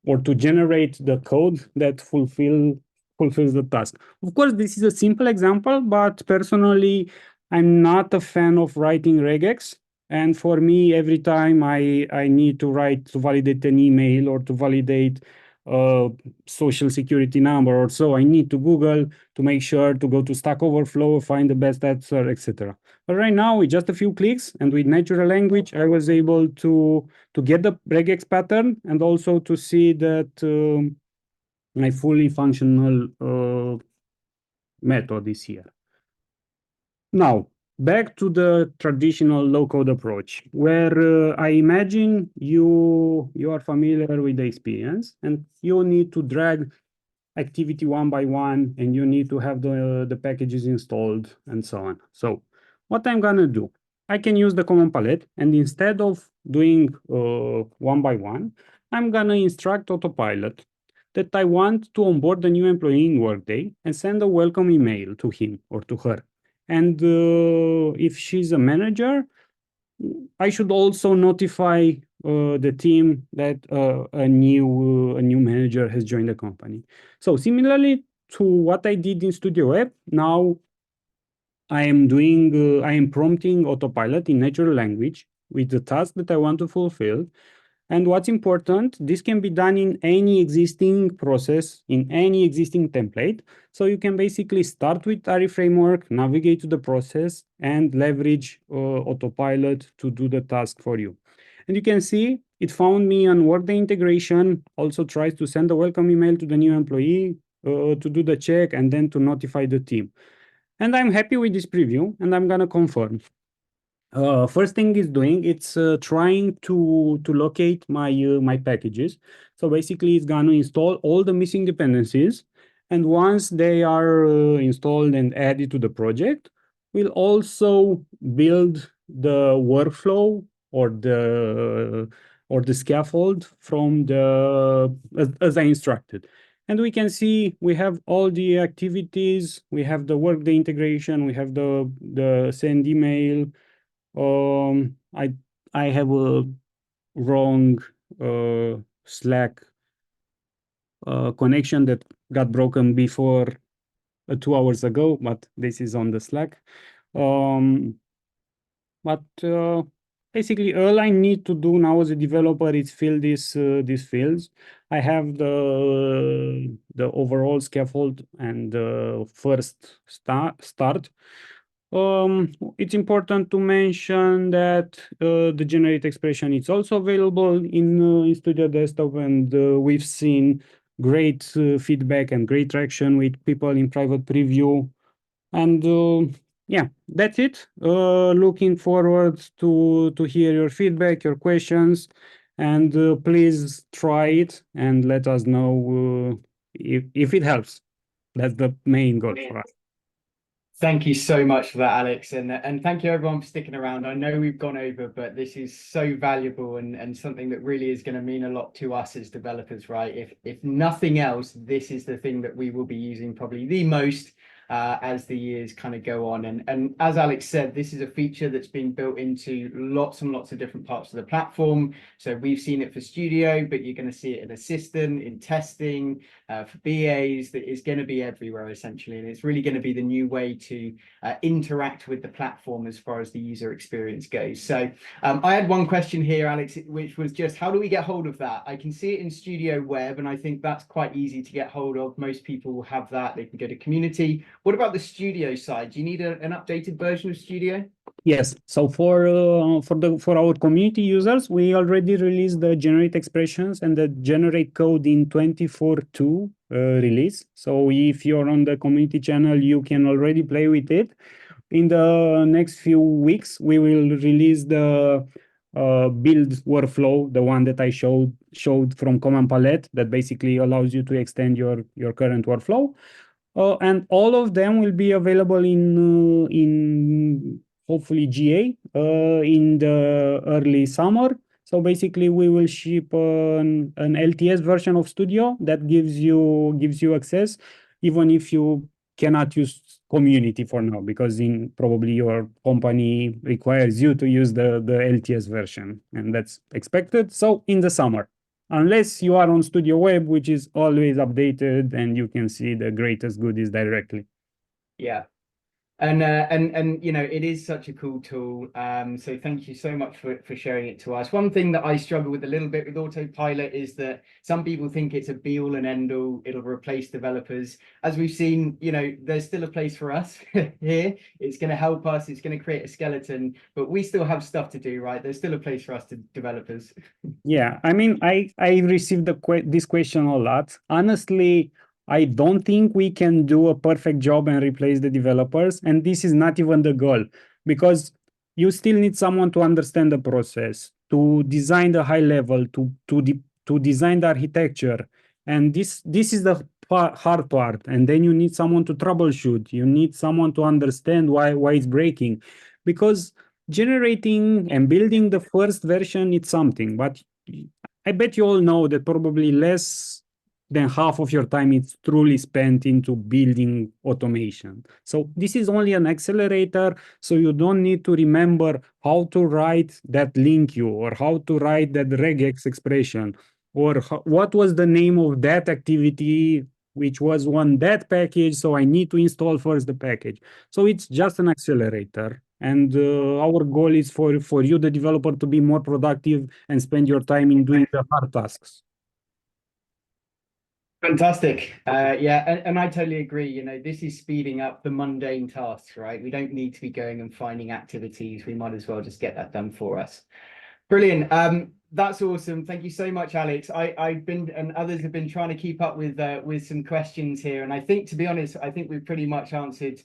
or to generate the code that fulfills the task. Of course, this is a simple example, but personally, I'm not a fan of writing regex. And for me, every time I need to validate an email or to validate social security number or so, I need to Google to make sure to go to Stack Overflow, find the best answer, etc. But right now, with just a few clicks and with natural language, I was able to get the regex pattern and also to see that my fully functional method is here. Now, back to the traditional low-code approach, where I imagine you are familiar with the experience and you need to drag activity one by one, and you need to have the packages installed and so on. So what I'm gonna do, I can use the command palette, and instead of doing one by one, I'm gonna instruct Autopilot that I want to onboard the new employee in Workday and send a welcome email to him or to her. And if she's a manager, I should also notify the team that a new manager has joined the company. So similarly to what I did in Studio Web, now I am prompting Autopilot in natural language with the task that I want to fulfill. And what's important, this can be done in any existing process, in any existing template. So you can basically start with ARI framework, navigate to the process, and leverage Autopilot to do the task for you. And you can see it found me on Workday integration, also tries to send a welcome email to the new employee to do the check and then to notify the team. And I'm happy with this preview, and I'm gonna confirm. First thing it's trying to locate my packages. So basically, it's gonna install all the missing dependencies, and once they are installed and added to the project, we'll also build the workflow or the scaffold from the as I instructed. And we can see we have all the activities, we have the Workday integration, we have the send email. I have a wrong Slack connection that got broken before 2 hours ago, but this is on the Slack. But basically, all I need to do now as a developer is fill these fields. I have the overall scaffold and the first start. It's important to mention that the generate expression is also available in Studio Desktop, and we've seen great feedback and great traction with people in private preview. And yeah, that's it. Looking forward to hear your feedback, your questions, and please try it and let us know if it helps. That's the main goal for us. Thank you so much for that, Alex, and thank you everyone for sticking around. I know we've gone over, but this is so valuable and something that really is going to mean a lot to us as developers, right? If nothing else, this is the thing that we will be using probably the most as the years kind of go on. And as Alex said, this is a feature that's been built into lots and lots of different parts of the platform. So we've seen it for Studio, but you're going to see it in Assistant, in testing, for BAs. That is going to be everywhere essentially, and it's really going to be the new way to interact with the platform as far as the user experience goes. So I had one question here, Alex, which was just how do we get hold of that? I can see it in Studio Web, and I think that's quite easy to get hold of. Most people will have that. They can go to community. What about the Studio side? Do you need an updated version of Studio? Yes. So for our community users, we already released the generate expressions and the generate code in 24.2 release. So if you're on the community channel, you can already play with it. In the next few weeks, we will release the build workflow, the one that I showed from Command Palette, that basically allows you to extend your current workflow. And all of them will be available in hopefully GA in the early summer. So basically, we will ship an LTS version of Studio that gives you access, even if you cannot use community for now, because probably your company requires you to use the LTS version, and that's expected. So in the summer, unless you are on Studio Web, which is always updated and you can see the greatest goodies directly. Yeah. And you know, it is such a cool tool. So thank you so much for sharing it to us. One thing that I struggle with a little bit with Autopilot is that some people think it's a be all and end all. It'll replace developers. As we've seen, you know, there's still a place for us here. It's going to help us. It's going to create a skeleton, but we still have stuff to do, right? There's still a place for us to developers. Yeah, I mean, I received this question a lot. Honestly, I don't think we can do a perfect job and replace the developers, and this is not even the goal, because you still need someone to understand the process, to design the high level, to design the architecture, and this is the hard part. And then you need someone to troubleshoot. You need someone to understand why it's breaking, because generating and building the first version, it's something, but I bet you all know that probably less than half of your time is truly spent into building automation. So this is only an accelerator, so you don't need to remember how to write that link you, or how to write that regex expression, or what was the name of that activity, which was on that package, so I need to install first the package. So it's just an accelerator. And our goal is for you, the developer, to be more productive and spend your time in doing the hard tasks. Fantastic. Yeah, and I totally agree. You know, this is speeding up the mundane tasks, right? We don't need to be going and finding activities. We might as well just get that done for us. Brilliant. That's awesome. Thank you so much, Alex. I've been, and others have been, trying to keep up with some questions here. And I think, to be honest, I think we've pretty much answered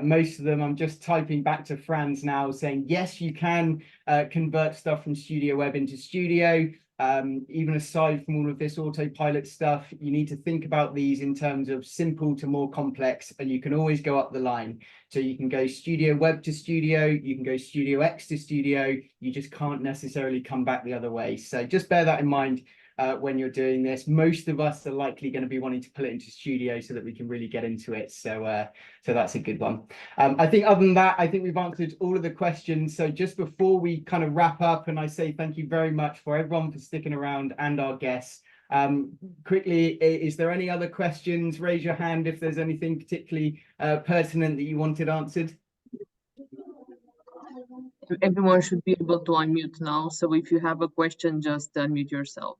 most of them. I'm just typing back to Franz now saying, yes, you can convert stuff from Studio Web into Studio. Even aside from all of this Autopilot stuff, you need to think about these in terms of simple to more complex, and you can always go up the line. So you can go Studio Web to Studio, you can go Studio X to Studio, you just can't necessarily come back the other way. So just bear that in mind when you're doing this. Most of us are likely going to be wanting to pull it into Studio so that we can really get into it. So so that's a good one. I think other than that, I think we've answered all of the questions. So just before we kind of wrap up, and I say thank you very much for everyone for sticking around and our guests. Quickly, is there any other questions? Raise your hand if there's anything particularly pertinent that you wanted answered. Everyone should be able to unmute now. So if you have a question, just unmute yourself.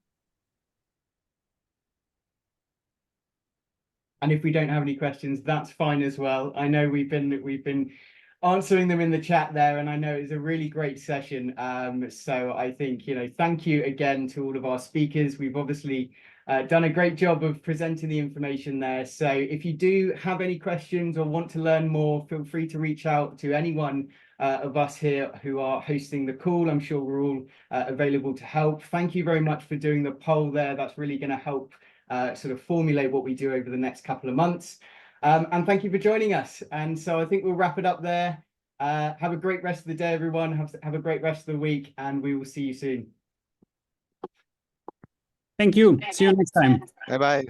And if we don't have any questions, that's fine as well. I know we've been answering them in the chat there, and I know it's a really great session. So I think, you know, thank you again to all of our speakers. We've obviously done a great job of presenting the information there. So if you do have any questions or want to learn more, feel free to reach out to anyone of us here who are hosting the call. I'm sure we're all available to help. Thank you very much for doing the poll there. That's really going to help sort of formulate what we do over the next couple of months. And thank you for joining us. And so I think we'll wrap it up there. Have a great rest of the day, everyone. Have a great rest of the week, and we will see you soon. Thank you. See you next time. Bye-bye.